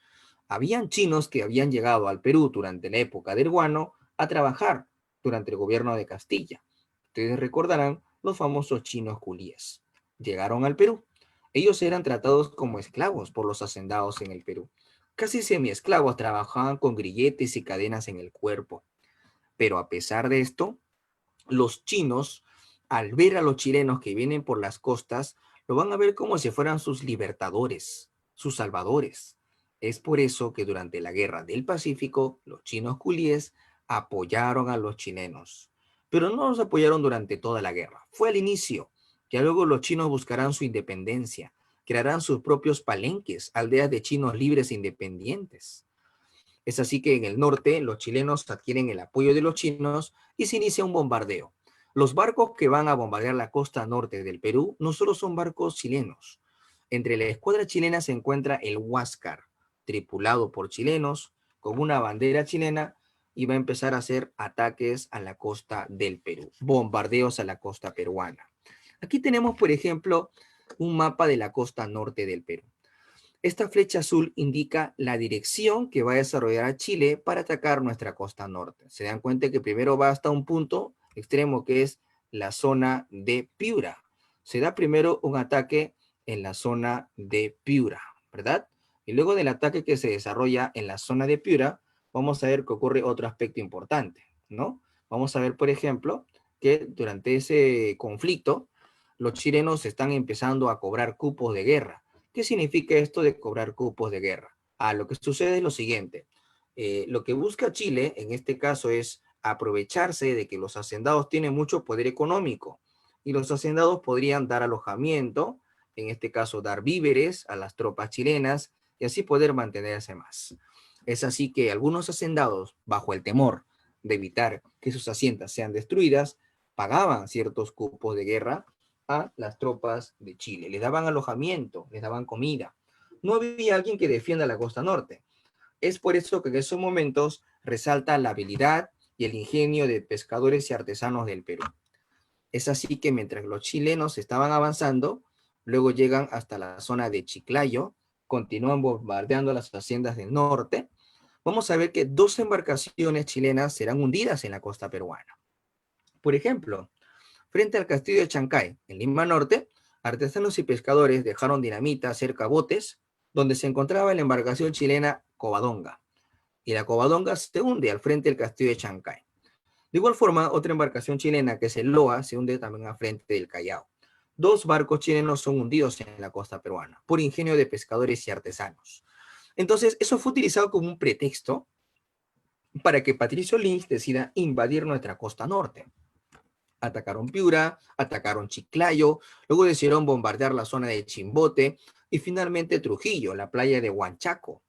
Habían chinos que habían llegado al Perú durante la época del Guano a trabajar durante el gobierno de Castilla. Ustedes recordarán los famosos chinos culíes. Llegaron al Perú. Ellos eran tratados como esclavos por los hacendados en el Perú. Casi semiesclavos, trabajaban con grilletes y cadenas en el cuerpo. Pero a pesar de esto, los chinos, al ver a los chilenos que vienen por las costas, lo van a ver como si fueran sus libertadores, sus salvadores. Es por eso que durante la Guerra del Pacífico, los chinos culíes apoyaron a los chilenos. Pero no los apoyaron durante toda la guerra. Fue al inicio. Ya luego los chinos buscarán su independencia, crearán sus propios palenques, aldeas de chinos libres e independientes. Es así que en el norte los chilenos adquieren el apoyo de los chinos y se inicia un bombardeo. Los barcos que van a bombardear la costa norte del Perú no solo son barcos chilenos. Entre la escuadra chilena se encuentra el Huáscar, tripulado por chilenos, con una bandera chilena, y va a empezar a hacer ataques a la costa del Perú, bombardeos a la costa peruana. Aquí tenemos, por ejemplo, un mapa de la costa norte del Perú. Esta flecha azul indica la dirección que va a desarrollar Chile para atacar nuestra costa norte. Se dan cuenta que primero va hasta un punto extremo que es la zona de Piura. Se da primero un ataque en la zona de Piura, ¿verdad? Y luego del ataque que se desarrolla en la zona de Piura, vamos a ver que ocurre otro aspecto importante, ¿no? Vamos a ver, por ejemplo, que durante ese conflicto, los chilenos están empezando a cobrar cupos de guerra. ¿Qué significa esto de cobrar cupos de guerra? Lo que sucede es lo siguiente. Lo que busca Chile, en este caso, es aprovecharse de que los hacendados tienen mucho poder económico y los hacendados podrían dar alojamiento, en este caso dar víveres a las tropas chilenas y así poder mantenerse más. Es así que algunos hacendados, bajo el temor de evitar que sus haciendas sean destruidas, pagaban ciertos cupos de guerra a las tropas de Chile. Les daban alojamiento, les daban comida. No había alguien que defienda la costa norte. Es por eso que en esos momentos resalta la habilidad y el ingenio de pescadores y artesanos del Perú. Es así que mientras los chilenos estaban avanzando, luego llegan hasta la zona de Chiclayo, continúan bombardeando las haciendas del norte, vamos a ver que dos embarcaciones chilenas serán hundidas en la costa peruana. Por ejemplo, frente al castillo de Chancay, en Lima Norte, artesanos y pescadores dejaron dinamita cerca a botes, donde se encontraba la embarcación chilena Covadonga. Y la Covadonga se hunde al frente del castillo de Chancay. De igual forma, otra embarcación chilena, que es el Loa, se hunde también al frente del Callao. Dos barcos chilenos son hundidos en la costa peruana, por ingenio de pescadores y artesanos. Entonces, eso fue utilizado como un pretexto para que Patricio Lynch decida invadir nuestra costa norte. Atacaron Piura, atacaron Chiclayo, luego decidieron bombardear la zona de Chimbote y finalmente Trujillo, la playa de Huanchaco.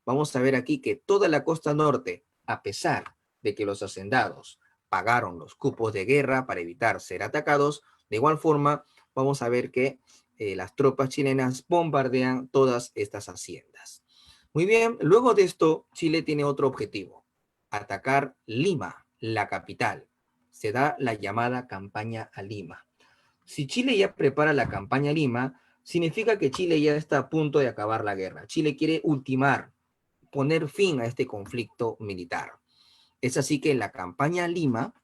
Vamos a ver aquí que toda la costa norte, a pesar de que los hacendados pagaron los cupos de guerra para evitar ser atacados, de igual forma vamos a ver que las tropas chilenas bombardean todas estas haciendas. Muy bien, luego de esto, Chile tiene otro objetivo, atacar Lima, la capital. Se da la llamada campaña a Lima. Si Chile ya prepara la campaña a Lima, significa que Chile ya está a punto de acabar la guerra. Chile quiere ultimar, poner fin a este conflicto militar. Es así que en la campaña a Lima,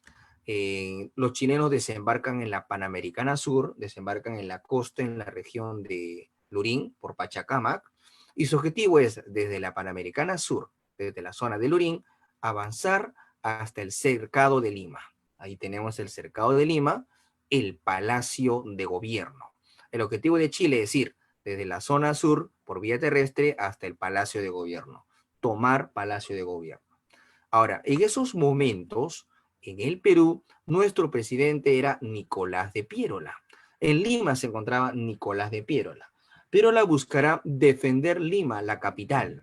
los chilenos desembarcan en la Panamericana Sur, desembarcan en la costa, en la región de Lurín, por Pachacamac, y su objetivo es, desde la Panamericana Sur, desde la zona de Lurín, avanzar hasta el cercado de Lima. Ahí tenemos el cercado de Lima, el Palacio de Gobierno. El objetivo de Chile es ir desde la zona sur, por vía terrestre, hasta el Palacio de Gobierno. Tomar Palacio de Gobierno. Ahora, en esos momentos, en el Perú, nuestro presidente era Nicolás de Piérola. En Lima se encontraba Nicolás de Piérola. Piérola buscará defender Lima, la capital.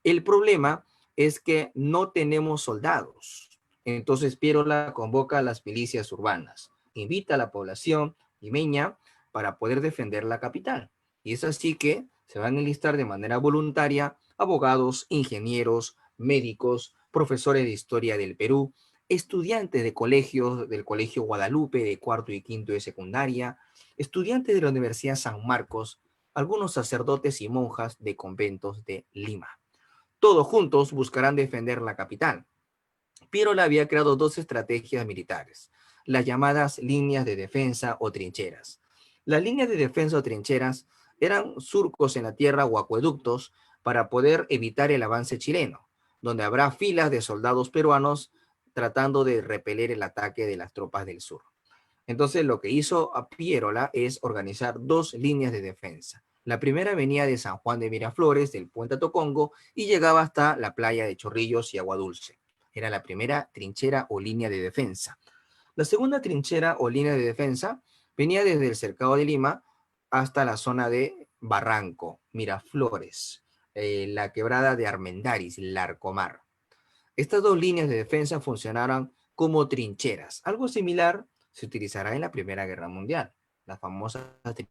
El problema es que no tenemos soldados. Entonces Piérola convoca a las milicias urbanas, invita a la población limeña para poder defender la capital. Y es así que se van a enlistar de manera voluntaria abogados, ingenieros, médicos, profesores de historia del Perú, estudiantes de colegios, del Colegio Guadalupe de cuarto y quinto de secundaria, estudiantes de la Universidad San Marcos, algunos sacerdotes y monjas de conventos de Lima. Todos juntos buscarán defender la capital. Piérola había creado dos estrategias militares. las llamadas líneas de defensa o trincheras. Las líneas de defensa o trincheras eran surcos en la tierra o acueductos para poder evitar el avance chileno, donde habrá filas de soldados peruanos tratando de repeler el ataque de las tropas del sur. Entonces, lo que hizo a Pierola es organizar dos líneas de defensa. La primera venía de San Juan de Miraflores, del puente Tocongo, y llegaba hasta la playa de Chorrillos y Agua Dulce. Era la primera trinchera o línea de defensa. La segunda trinchera o línea de defensa venía desde el cercado de Lima hasta la zona de Barranco, Miraflores, la quebrada de Armendáriz, Larcomar. Estas dos líneas de defensa funcionaron como trincheras. Algo similar se utilizará en la Primera Guerra Mundial, las famosas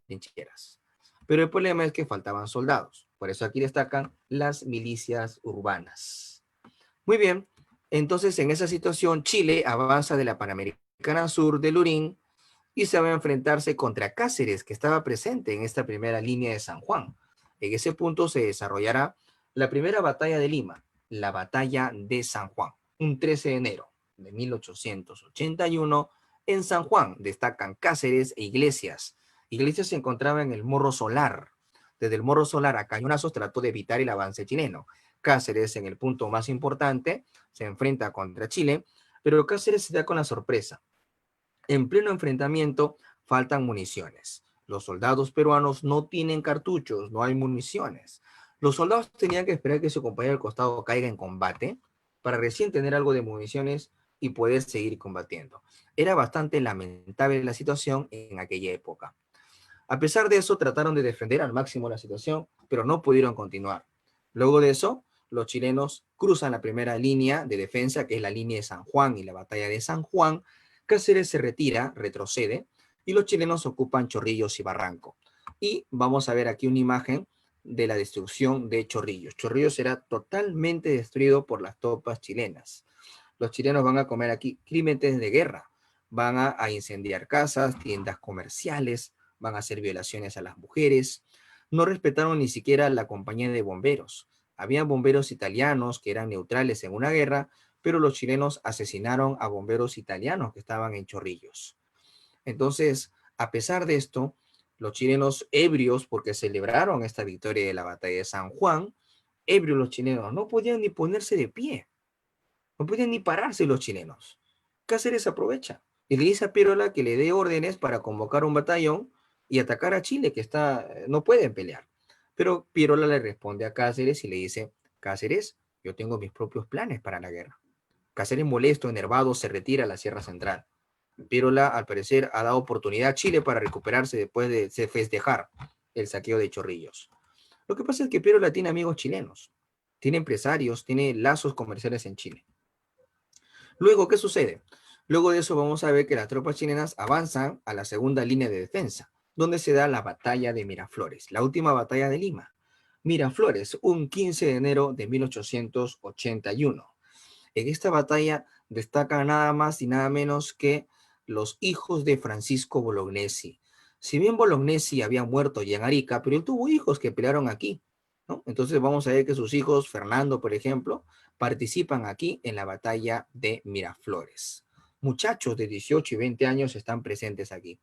trincheras. Pero el problema es que faltaban soldados. Por eso aquí destacan las milicias urbanas. Muy bien, entonces en esa situación Chile avanza de la Panamericana Sur de Lurín y se va a enfrentarse contra Cáceres, que estaba presente en esta primera línea de San Juan. En ese punto se desarrollará la primera batalla de Lima, la batalla de San Juan, un 13 de enero de 1881. En San Juan destacan Cáceres e Iglesias. Iglesias se encontraba en el Morro Solar. Desde el Morro Solar a cañonazos trató de evitar el avance chileno. Cáceres, en el punto más importante, se enfrenta contra Chile, pero Cáceres se da con la sorpresa. En pleno enfrentamiento faltan municiones. Los soldados peruanos no tienen cartuchos, no hay municiones. Los soldados tenían que esperar que su compañero al costado caiga en combate para recién tener algo de municiones y poder seguir combatiendo. Era bastante lamentable la situación en aquella época. A pesar de eso, trataron de defender al máximo la situación, pero no pudieron continuar. Luego de eso, los chilenos cruzan la primera línea de defensa, que es la línea de San Juan y la batalla de San Juan. Cáceres se retira, retrocede, y los chilenos ocupan Chorrillos y Barranco. Y vamos a ver aquí una imagen de la destrucción de Chorrillos. Chorrillos será totalmente destruido por las tropas chilenas. Los chilenos van a comer aquí crímenes de guerra, van a incendiar casas, tiendas comerciales, van a hacer violaciones a las mujeres, no respetaron ni siquiera la compañía de bomberos. Había bomberos italianos que eran neutrales en una guerra, pero los chilenos asesinaron a bomberos italianos que estaban en Chorrillos. Entonces, a pesar de esto, los chilenos ebrios, porque celebraron esta victoria de la batalla de San Juan, ebrios los chilenos, no podían ni ponerse de pie, no podían ni pararse los chilenos. Cáceres aprovecha y le dice a Pirola que le dé órdenes para convocar un batallón y atacar a Chile, que no pueden pelear. Pero Pirola le responde a Cáceres y le dice: Cáceres, yo tengo mis propios planes para la guerra. Cáceres, molesto, enervado, se retira a la Sierra Central. Pirola, al parecer, ha dado oportunidad a Chile para recuperarse después de festejar el saqueo de Chorrillos. Lo que pasa es que Pirola tiene amigos chilenos, tiene empresarios, tiene lazos comerciales en Chile. Luego, ¿qué sucede? Luego de eso vamos a ver que las tropas chilenas avanzan a la segunda línea de defensa, donde se da la batalla de Miraflores, la última batalla de Lima. Miraflores, un 15 de enero de 1881. En esta batalla destacan nada más y nada menos que los hijos de Francisco Bolognesi. Si bien Bolognesi había muerto ya en Arica, pero él tuvo hijos que pelearon aquí, ¿no? Entonces vamos a ver que sus hijos, Fernando, por ejemplo, participan aquí en la batalla de Miraflores. Muchachos de 18 y 20 años están presentes aquí.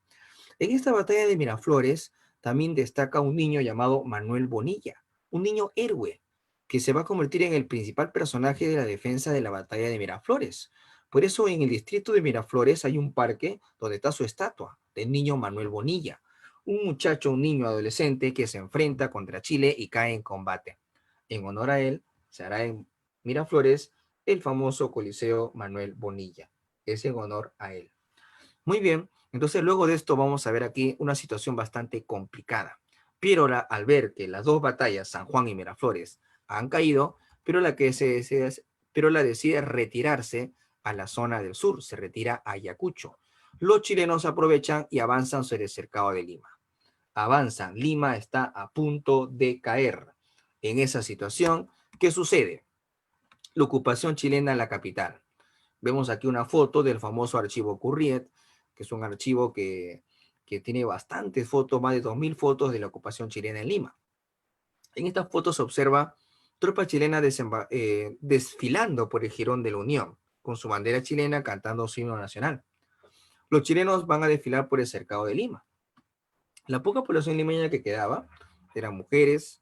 En esta batalla de Miraflores también destaca un niño llamado Manuel Bonilla, un niño héroe que se va a convertir en el principal personaje de la defensa de la batalla de Miraflores. Por eso en el distrito de Miraflores hay un parque donde está su estatua del niño Manuel Bonilla, un muchacho, un niño adolescente que se enfrenta contra Chile y cae en combate. En honor a él, se hará en Miraflores el famoso Coliseo Manuel Bonilla. Es en honor a él. Muy bien, entonces luego de esto vamos a ver aquí una situación bastante complicada. Piérola, al ver que las dos batallas, San Juan y Miraflores, han caído, Piérola decide retirarse a la zona del sur, se retira a Ayacucho. Los chilenos aprovechan y avanzan sobre el cercado de Lima. Avanzan, Lima está a punto de caer. En esa situación, ¿qué sucede? La ocupación chilena en la capital. Vemos aquí una foto del famoso archivo Curriet, que es un archivo que tiene bastantes fotos, más de 2000 fotos de la ocupación chilena en Lima. En estas fotos se observa tropas chilenas desfilando por el Jirón de la Unión, con su bandera chilena cantando su himno nacional. Los chilenos van a desfilar por el cercado de Lima. La poca población limeña que quedaba eran mujeres,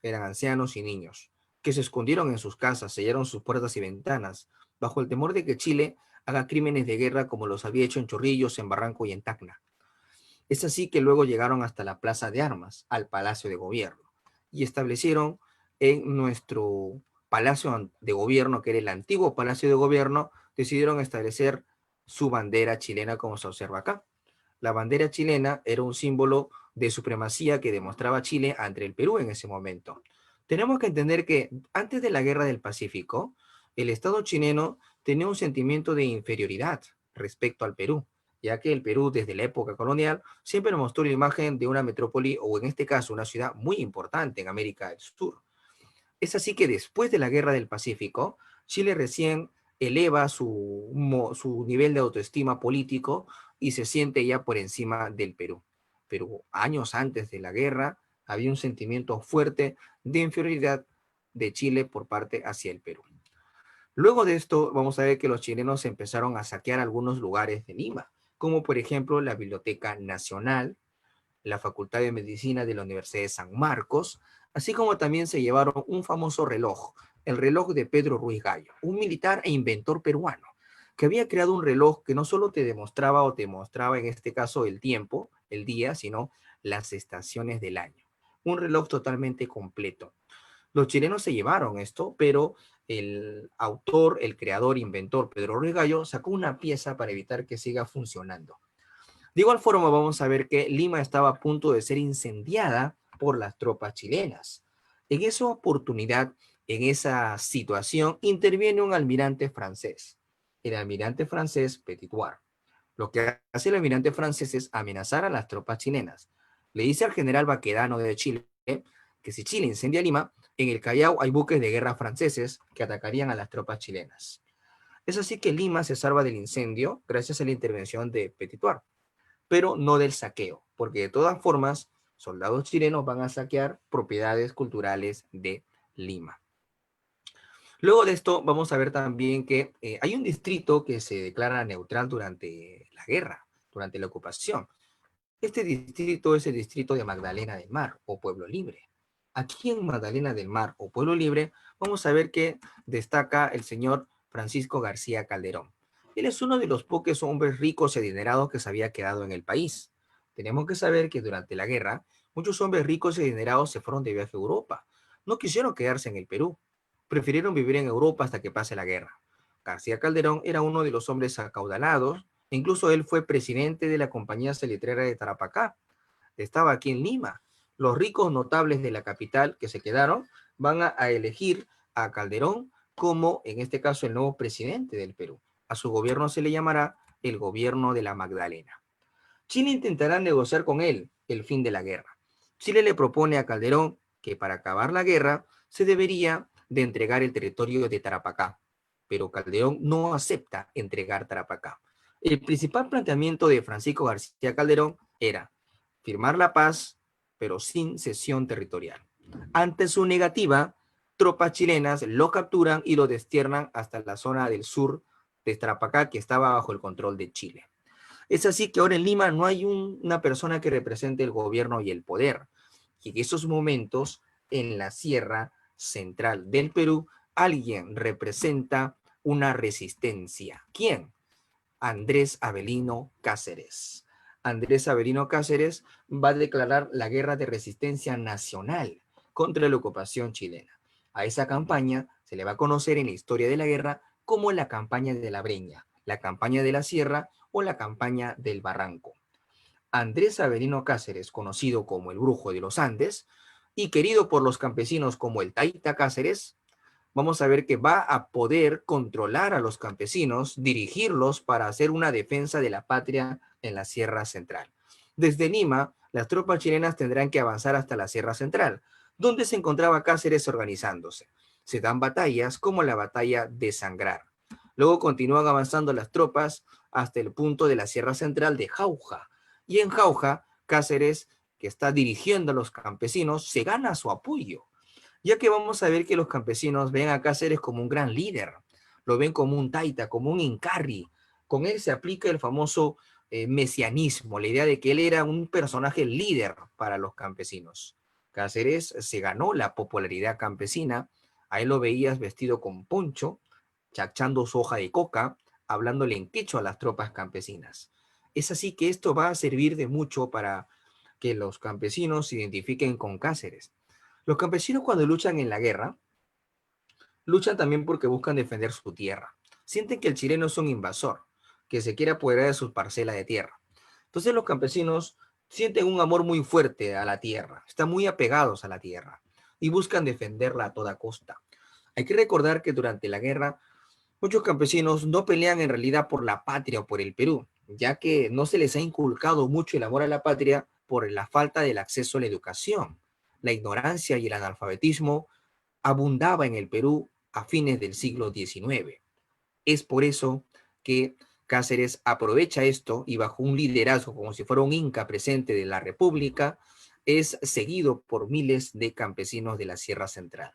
eran ancianos y niños, que se escondieron en sus casas, sellaron sus puertas y ventanas, bajo el temor de que Chile haga crímenes de guerra como los había hecho en Chorrillos, en Barranco y en Tacna. Es así que luego llegaron hasta la Plaza de Armas, al Palacio de Gobierno, y establecieron en nuestro Palacio de Gobierno, que era el antiguo Palacio de Gobierno, decidieron establecer su bandera chilena como se observa acá. La bandera chilena era un símbolo de supremacía que demostraba Chile ante el Perú en ese momento. Tenemos que entender que antes de la Guerra del Pacífico, el Estado chileno tenía un sentimiento de inferioridad respecto al Perú, ya que el Perú desde la época colonial siempre mostró la imagen de una metrópoli o en este caso una ciudad muy importante en América del Sur. Es así que después de la Guerra del Pacífico, Chile recién eleva su nivel de autoestima político y se siente ya por encima del Perú. Pero años antes de la guerra había un sentimiento fuerte de inferioridad de Chile por parte hacia el Perú. Luego de esto, vamos a ver que los chilenos empezaron a saquear algunos lugares de Lima, como por ejemplo la Biblioteca Nacional, la Facultad de Medicina de la Universidad de San Marcos, así como también se llevaron un famoso reloj, el reloj de Pedro Ruiz Gallo, un militar e inventor peruano, que había creado un reloj que no solo te demostraba o te mostraba en este caso el tiempo, el día, sino las estaciones del año. Un reloj totalmente completo. Los chilenos se llevaron esto, pero el autor, el creador, inventor Pedro Ruiz Gallo sacó una pieza para evitar que siga funcionando. De igual forma, vamos a ver que Lima estaba a punto de ser incendiada por las tropas chilenas. En esa oportunidad, en esa situación, interviene un almirante francés, el almirante francés Petitoir. Lo que hace el almirante francés es amenazar a las tropas chilenas. Le dice al general Baquedano de Chile que si Chile incendia Lima, en el Callao hay buques de guerra franceses que atacarían a las tropas chilenas. Es así que Lima se salva del incendio gracias a la intervención de Petitoir, pero no del saqueo, porque de todas formas, soldados chilenos van a saquear propiedades culturales de Lima. Luego de esto, vamos a ver también que hay un distrito que se declara neutral durante la guerra, durante la ocupación. Este distrito es el distrito de Magdalena del Mar o Pueblo Libre. Aquí en Magdalena del Mar o Pueblo Libre vamos a ver que destaca el señor Francisco García Calderón. Él es uno de los pocos hombres ricos y adinerados que se había quedado en el país. Tenemos que saber que durante la guerra, muchos hombres ricos y adinerados se fueron de viaje a Europa. No quisieron quedarse en el Perú. Prefirieron vivir en Europa hasta que pase la guerra. García Calderón era uno de los hombres acaudalados. Incluso él fue presidente de la compañía salitrera de Tarapacá. Estaba aquí en Lima. Los ricos notables de la capital que se quedaron van a elegir a Calderón como, en este caso, el nuevo presidente del Perú. A su gobierno se le llamará el gobierno de la Magdalena. Chile intentará negociar con él el fin de la guerra. Chile le propone a Calderón que para acabar la guerra se debería de entregar el territorio de Tarapacá, pero Calderón no acepta entregar Tarapacá. El principal planteamiento de Francisco García Calderón era firmar la paz, pero sin cesión territorial. Ante su negativa, tropas chilenas lo capturan y lo destiernan hasta la zona del sur de Tarapacá, que estaba bajo el control de Chile. Es así que ahora en Lima no hay una persona que represente el gobierno y el poder. Y en esos momentos, en la Sierra Central del Perú, alguien representa una resistencia. ¿Quién? Andrés Avelino Cáceres. Andrés Avelino Cáceres va a declarar la guerra de resistencia nacional contra la ocupación chilena. A esa campaña se le va a conocer en la historia de la guerra como la campaña de la Breña, la campaña de la Sierra o la campaña del Barranco. Andrés Avelino Cáceres, conocido como el Brujo de los Andes y querido por los campesinos como el Taita Cáceres, vamos a ver que va a poder controlar a los campesinos, dirigirlos para hacer una defensa de la patria en la Sierra Central. Desde Lima, las tropas chilenas tendrán que avanzar hasta la Sierra Central, donde se encontraba Cáceres organizándose. Se dan batallas como la batalla de Sangrar. Luego continúan avanzando las tropas hasta el punto de la Sierra Central de Jauja. Y en Jauja, Cáceres, que está dirigiendo a los campesinos, se gana su apoyo, ya que vamos a ver que los campesinos ven a Cáceres como un gran líder, lo ven como un taita, como un incarri. Con él se aplica el famoso mesianismo, la idea de que él era un personaje líder para los campesinos. Cáceres se ganó la popularidad campesina, a él lo veías vestido con poncho, chachando su hoja de coca, hablándole en quechua a las tropas campesinas. Es así que esto va a servir de mucho para que los campesinos se identifiquen con Cáceres. Los campesinos cuando luchan en la guerra, luchan también porque buscan defender su tierra. Sienten que el chileno es un invasor, que se quiere apoderar de sus parcelas de tierra. Entonces los campesinos sienten un amor muy fuerte a la tierra, están muy apegados a la tierra y buscan defenderla a toda costa. Hay que recordar que durante la guerra muchos campesinos no pelean en realidad por la patria o por el Perú, ya que no se les ha inculcado mucho el amor a la patria por la falta del acceso a la educación. La ignorancia y el analfabetismo abundaba en el Perú a fines del siglo XIX. Es por eso que Cáceres aprovecha esto y bajo un liderazgo como si fuera un inca presente de la República, es seguido por miles de campesinos de la Sierra Central.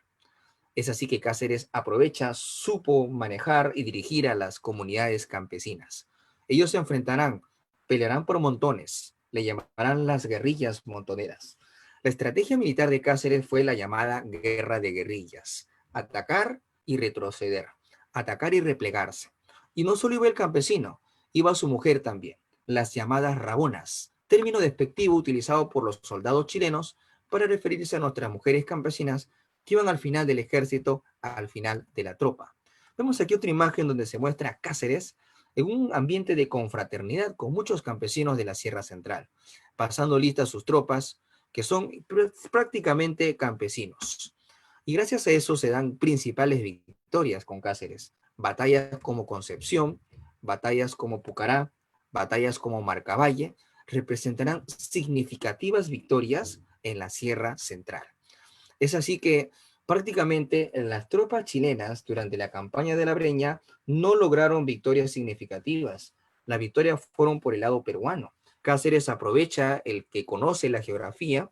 Es así que Cáceres aprovecha, supo manejar y dirigir a las comunidades campesinas. Ellos se enfrentarán, pelearán por montones, le llamarán las guerrillas montoneras. La estrategia militar de Cáceres fue la llamada guerra de guerrillas, atacar y retroceder, atacar y replegarse. Y no solo iba el campesino, iba su mujer también, las llamadas rabonas, término despectivo utilizado por los soldados chilenos para referirse a nuestras mujeres campesinas que iban al final del ejército, al final de la tropa. Vemos aquí otra imagen donde se muestra a Cáceres en un ambiente de confraternidad con muchos campesinos de la Sierra Central, pasando lista a sus tropas, que son prácticamente campesinos. Y gracias a eso se dan principales victorias con Cáceres. Batallas como Concepción, batallas como Pucará, batallas como Marcavalle, representarán significativas victorias en la Sierra Central. Es así que prácticamente las tropas chilenas durante la campaña de la Breña no lograron victorias significativas. Las victorias fueron por el lado peruano. Cáceres aprovecha el que conoce la geografía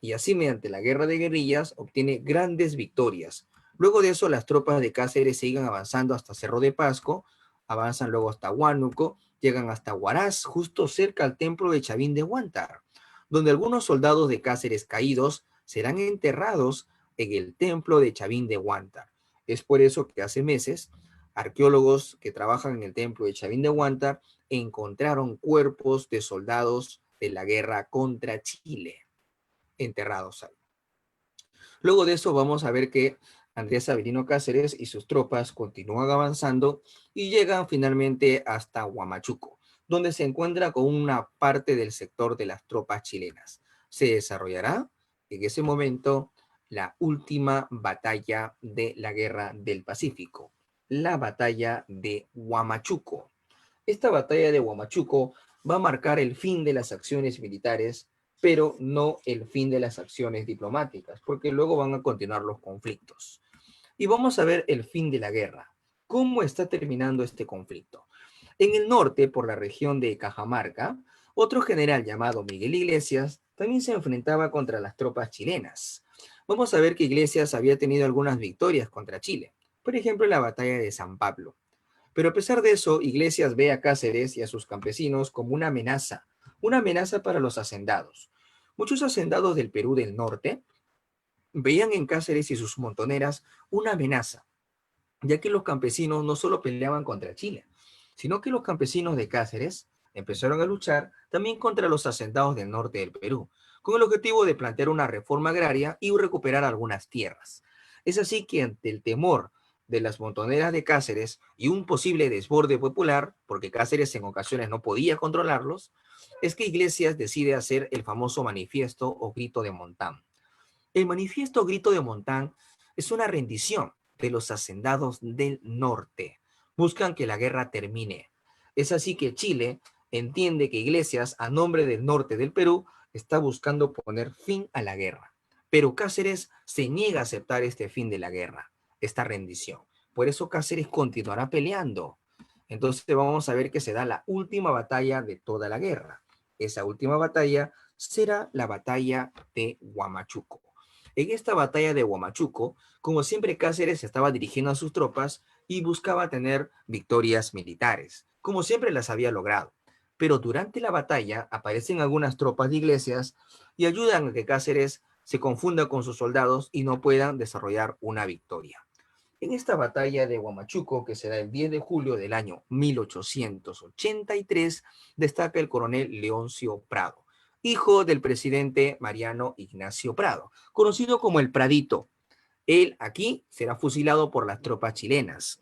y así mediante la guerra de guerrillas obtiene grandes victorias. Luego de eso las tropas de Cáceres siguen avanzando hasta Cerro de Pasco, avanzan luego hasta Huánuco, llegan hasta Huaraz, justo cerca al templo de Chavín de Huántar, donde algunos soldados de Cáceres caídos serán enterrados en el templo de Chavín de Huántar. Es por eso que hace meses arqueólogos que trabajan en el templo de Chavín de Huántar encontraron cuerpos de soldados de la guerra contra Chile enterrados ahí. Luego de eso vamos a ver que Andrés Avelino Cáceres y sus tropas continúan avanzando y llegan finalmente hasta Huamachuco, donde se encuentra con una parte del sector de las tropas chilenas. Se desarrollará en ese momento la última batalla de la Guerra del Pacífico, la batalla de Huamachuco. Esta batalla de Huamachuco va a marcar el fin de las acciones militares, pero no el fin de las acciones diplomáticas, porque luego van a continuar los conflictos. Y vamos a ver el fin de la guerra. ¿Cómo está terminando este conflicto? En el norte, por la región de Cajamarca, otro general llamado Miguel Iglesias también se enfrentaba contra las tropas chilenas. Vamos a ver que Iglesias había tenido algunas victorias contra Chile, por ejemplo, en la batalla de San Pablo. Pero a pesar de eso, Iglesias ve a Cáceres y a sus campesinos como una amenaza para los hacendados. Muchos hacendados del Perú del Norte veían en Cáceres y sus montoneras una amenaza, ya que los campesinos no solo peleaban contra Chile, sino que los campesinos de Cáceres empezaron a luchar también contra los hacendados del norte del Perú, con el objetivo de plantear una reforma agraria y recuperar algunas tierras. Es así que ante el temor de las montoneras de Cáceres y un posible desborde popular, porque Cáceres en ocasiones no podía controlarlos, es que Iglesias decide hacer el famoso manifiesto o grito de Montán. El manifiesto Grito de Montán es una rendición de los hacendados del norte. Buscan que la guerra termine. Es así que Chile entiende que Iglesias, a nombre del norte del Perú, está buscando poner fin a la guerra. Pero Cáceres se niega a aceptar este fin de la guerra, esta rendición. Por eso Cáceres continuará peleando. Entonces vamos a ver que se da la última batalla de toda la guerra. Esa última batalla será la batalla de Huamachuco. En esta batalla de Huamachuco, como siempre Cáceres estaba dirigiendo a sus tropas y buscaba tener victorias militares, como siempre las había logrado. pero durante la batalla aparecen algunas tropas de Iglesias y ayudan a que Cáceres se confunda con sus soldados y no puedan desarrollar una victoria. En esta batalla de Huamachuco, que se da el 10 de julio del año 1883, destaca el coronel Leoncio Prado, hijo del presidente Mariano Ignacio Prado, conocido como el Pradito. Él aquí será fusilado por las tropas chilenas,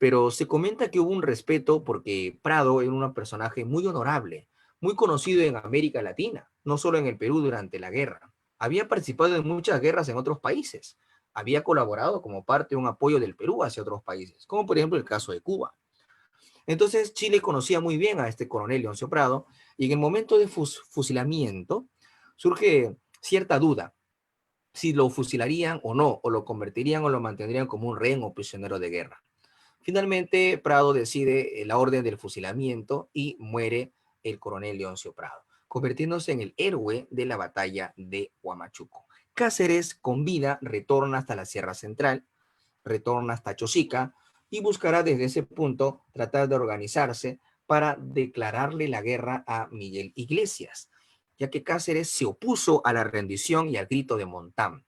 pero se comenta que hubo un respeto porque Prado era un personaje muy honorable, muy conocido en América Latina, no solo en el Perú durante la guerra. Había participado en muchas guerras en otros países, había colaborado como parte de un apoyo del Perú hacia otros países, como por ejemplo el caso de Cuba. Entonces Chile conocía muy bien a este coronel Leoncio Prado y en el momento de fusilamiento surge cierta duda si lo fusilarían o no, o lo convertirían o lo mantendrían como un rehén o prisionero de guerra. Finalmente, Prado decide la orden del fusilamiento y muere el coronel Leoncio Prado, convirtiéndose en el héroe de la batalla de Huamachuco. Cáceres, con vida, retorna hasta la Sierra Central, retorna hasta Chosica y buscará desde ese punto tratar de organizarse para declararle la guerra a Miguel Iglesias, ya que Cáceres se opuso a la rendición y al grito de Montán.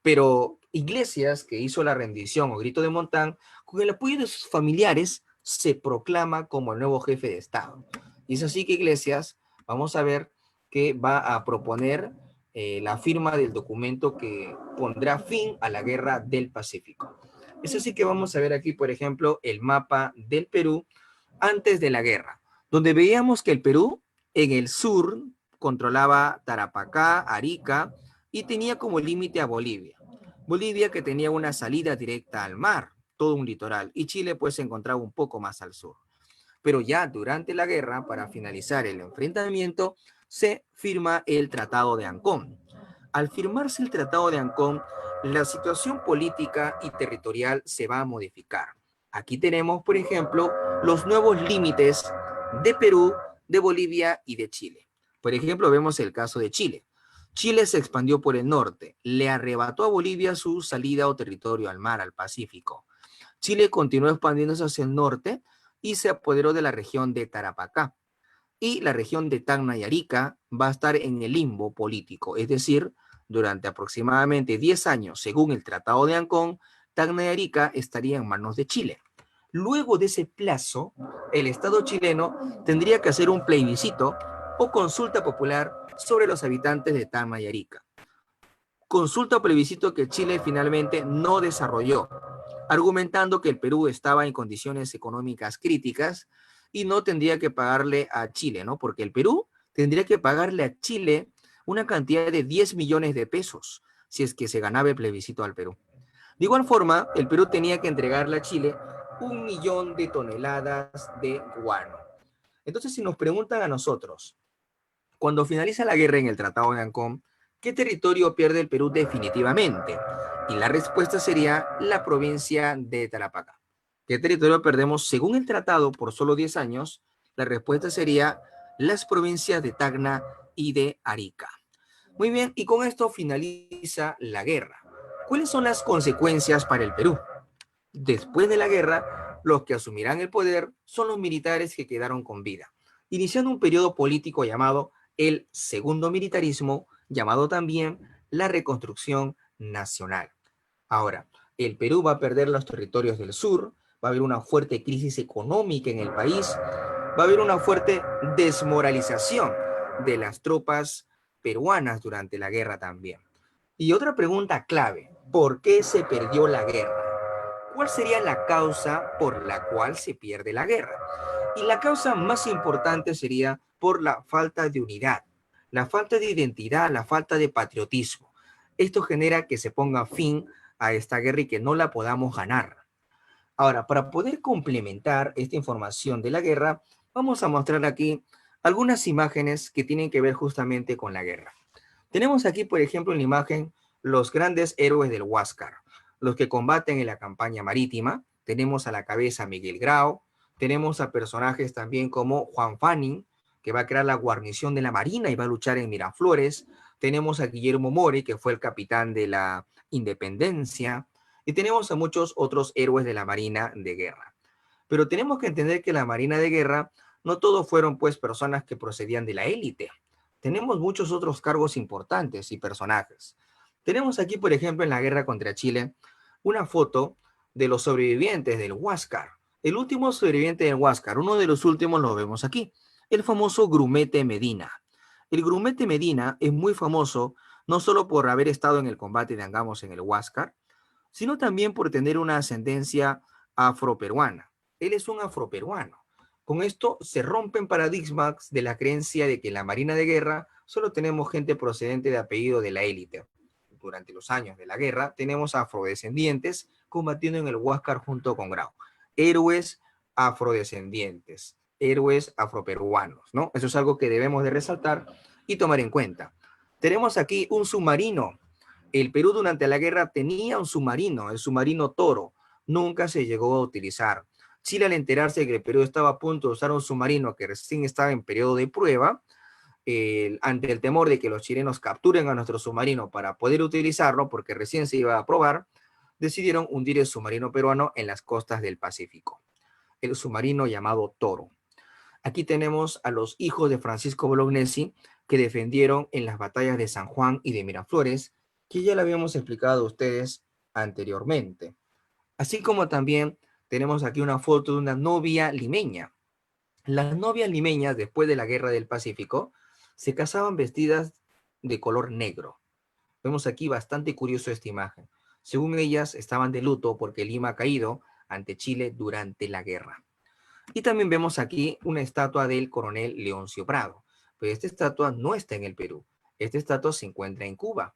Pero Iglesias, que hizo la rendición o grito de Montán, con el apoyo de sus familiares, se proclama como el nuevo jefe de Estado. Y es así que Iglesias, vamos a ver que va a proponer la firma del documento que pondrá fin a la guerra del Pacífico. Es así que vamos a ver aquí, por ejemplo, el mapa del Perú antes de la guerra, donde veíamos que el Perú en el sur controlaba Tarapacá, Arica y tenía como límite a Bolivia. Bolivia que tenía una salida directa al mar, todo un litoral, y Chile pues se encontraba un poco más al sur. Pero ya durante la guerra, para finalizar el enfrentamiento, se firma el Tratado de Ancón. Al firmarse el Tratado de Ancón, la situación política y territorial se va a modificar. Aquí tenemos, por ejemplo, los nuevos límites de Perú, de Bolivia y de Chile. Por ejemplo, vemos el caso de Chile. Chile se expandió por el norte, le arrebató a Bolivia su salida o territorio al mar, al Pacífico. Chile continuó expandiéndose hacia el norte y se apoderó de la región de Tarapacá. Y la región de Tacna y Arica va a estar en el limbo político, es decir, durante aproximadamente 10 años, según el Tratado de Ancón, Tacna y Arica estaría en manos de Chile. Luego de ese plazo, el Estado chileno tendría que hacer un plebiscito o consulta popular sobre los habitantes de Tacna y Arica. Consulta o plebiscito que Chile finalmente no desarrolló, argumentando que el Perú estaba en condiciones económicas críticas y no tendría que pagarle a Chile, ¿no? Porque el Perú tendría que pagarle a Chile una cantidad de 10 millones de pesos si es que se ganaba el plebiscito al Perú. De igual forma, el Perú tenía que entregarle a Chile 1 millón de toneladas de guano. Entonces, si nos preguntan a nosotros, cuando finaliza la guerra en el Tratado de Ancón, ¿qué territorio pierde el Perú definitivamente? Y la respuesta sería la provincia de Tarapacá. ¿Qué territorio perdemos según el tratado por solo 10 años? La respuesta sería las provincias de Tacna y de Arica. Muy bien, y con esto finaliza la guerra. ¿Cuáles son las consecuencias para el Perú? Después de la guerra, los que asumirán el poder son los militares que quedaron con vida, iniciando un periodo político llamado el segundo militarismo, llamado también la reconstrucción nacional. Ahora, el Perú va a perder los territorios del sur, va a haber una fuerte crisis económica en el país, va a haber una fuerte desmoralización de las tropas peruanas durante la guerra también. Y otra pregunta clave, ¿por qué se perdió la guerra? ¿Cuál sería la causa por la cual se pierde la guerra? Y la causa más importante sería por la falta de unidad, la falta de identidad, la falta de patriotismo. Esto genera que se ponga fin a esta guerra y que no la podamos ganar. Ahora, para poder complementar esta información de la guerra, vamos a mostrar aquí algunas imágenes que tienen que ver justamente con la guerra. Tenemos aquí, por ejemplo, en la imagen los grandes héroes del Huáscar, los que combaten en la campaña marítima. Tenemos a la cabeza a Miguel Grau, tenemos a personajes también como Juan Fanning, que va a crear la guarnición de la Marina y va a luchar en Miraflores. Tenemos a Guillermo Mori, que fue el capitán de la Independencia. Y tenemos a muchos otros héroes de la Marina de Guerra. Pero tenemos que entender que la Marina de Guerra no todos fueron pues personas que procedían de la élite. Tenemos muchos otros cargos importantes y personajes. Tenemos aquí, por ejemplo, en la guerra contra Chile, una foto de los sobrevivientes del Huáscar. El último sobreviviente del Huáscar, uno de los últimos lo vemos aquí, el famoso Grumete Medina. El Grumete Medina es muy famoso no solo por haber estado en el combate de Angamos en el Huáscar, sino también por tener una ascendencia afroperuana. Él es un afroperuano. Con esto se rompen paradigmas de la creencia de que en la Marina de Guerra solo tenemos gente procedente de apellido de la élite. Durante los años de la guerra tenemos afrodescendientes combatiendo en el Huáscar junto con Grau. Héroes afrodescendientes, héroes afroperuanos, ¿no? Eso es algo que debemos de resaltar y tomar en cuenta. Tenemos aquí un submarino. El Perú durante la guerra tenía un submarino, el submarino Toro. Nunca se llegó a utilizar. Chile, al enterarse de que el Perú estaba a punto de usar un submarino que recién estaba en periodo de prueba, ante el temor de que los chilenos capturen a nuestro submarino para poder utilizarlo, porque recién se iba a probar, decidieron hundir el submarino peruano en las costas del Pacífico. El submarino llamado Toro. Aquí tenemos a los hijos de Francisco Bolognesi que defendieron en las batallas de San Juan y de Miraflores, que ya le habíamos explicado a ustedes anteriormente. Así como también tenemos aquí una foto de una novia limeña. Las novias limeñas, después de la Guerra del Pacífico, se casaban vestidas de color negro. Vemos aquí bastante curioso esta imagen. Según ellas, estaban de luto porque Lima ha caído ante Chile durante la guerra. Y también vemos aquí una estatua del coronel Leoncio Prado. Pero esta estatua no está en el Perú. Esta estatua se encuentra en Cuba.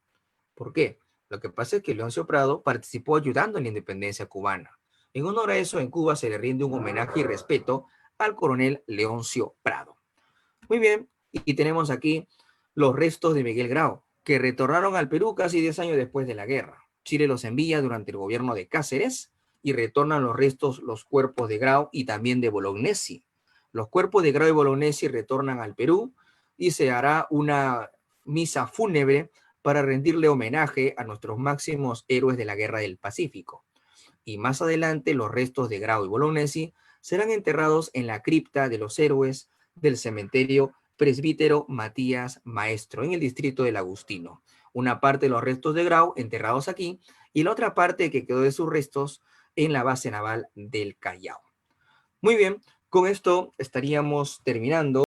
¿Por qué? Lo que pasa es que Leoncio Prado participó ayudando en la independencia cubana. En honor a eso, en Cuba se le rinde un homenaje y respeto al coronel Leoncio Prado. Muy bien, y tenemos aquí los restos de Miguel Grau, que retornaron al Perú casi 10 años después de la guerra. Chile los envía durante el gobierno de Cáceres y retornan los restos, los cuerpos de Grau y también de Bolognesi. Los cuerpos de Grau y Bolognesi retornan al Perú y se hará una misa fúnebre para rendirle homenaje a nuestros máximos héroes de la Guerra del Pacífico. Y más adelante los restos de Grau y Bolognesi serán enterrados en la cripta de los héroes del cementerio Presbítero Matías Maestro en el distrito del Agustino. Una parte de los restos de Grau enterrados aquí y la otra parte que quedó de sus restos en la base naval del Callao. Muy bien, con esto estaríamos terminando.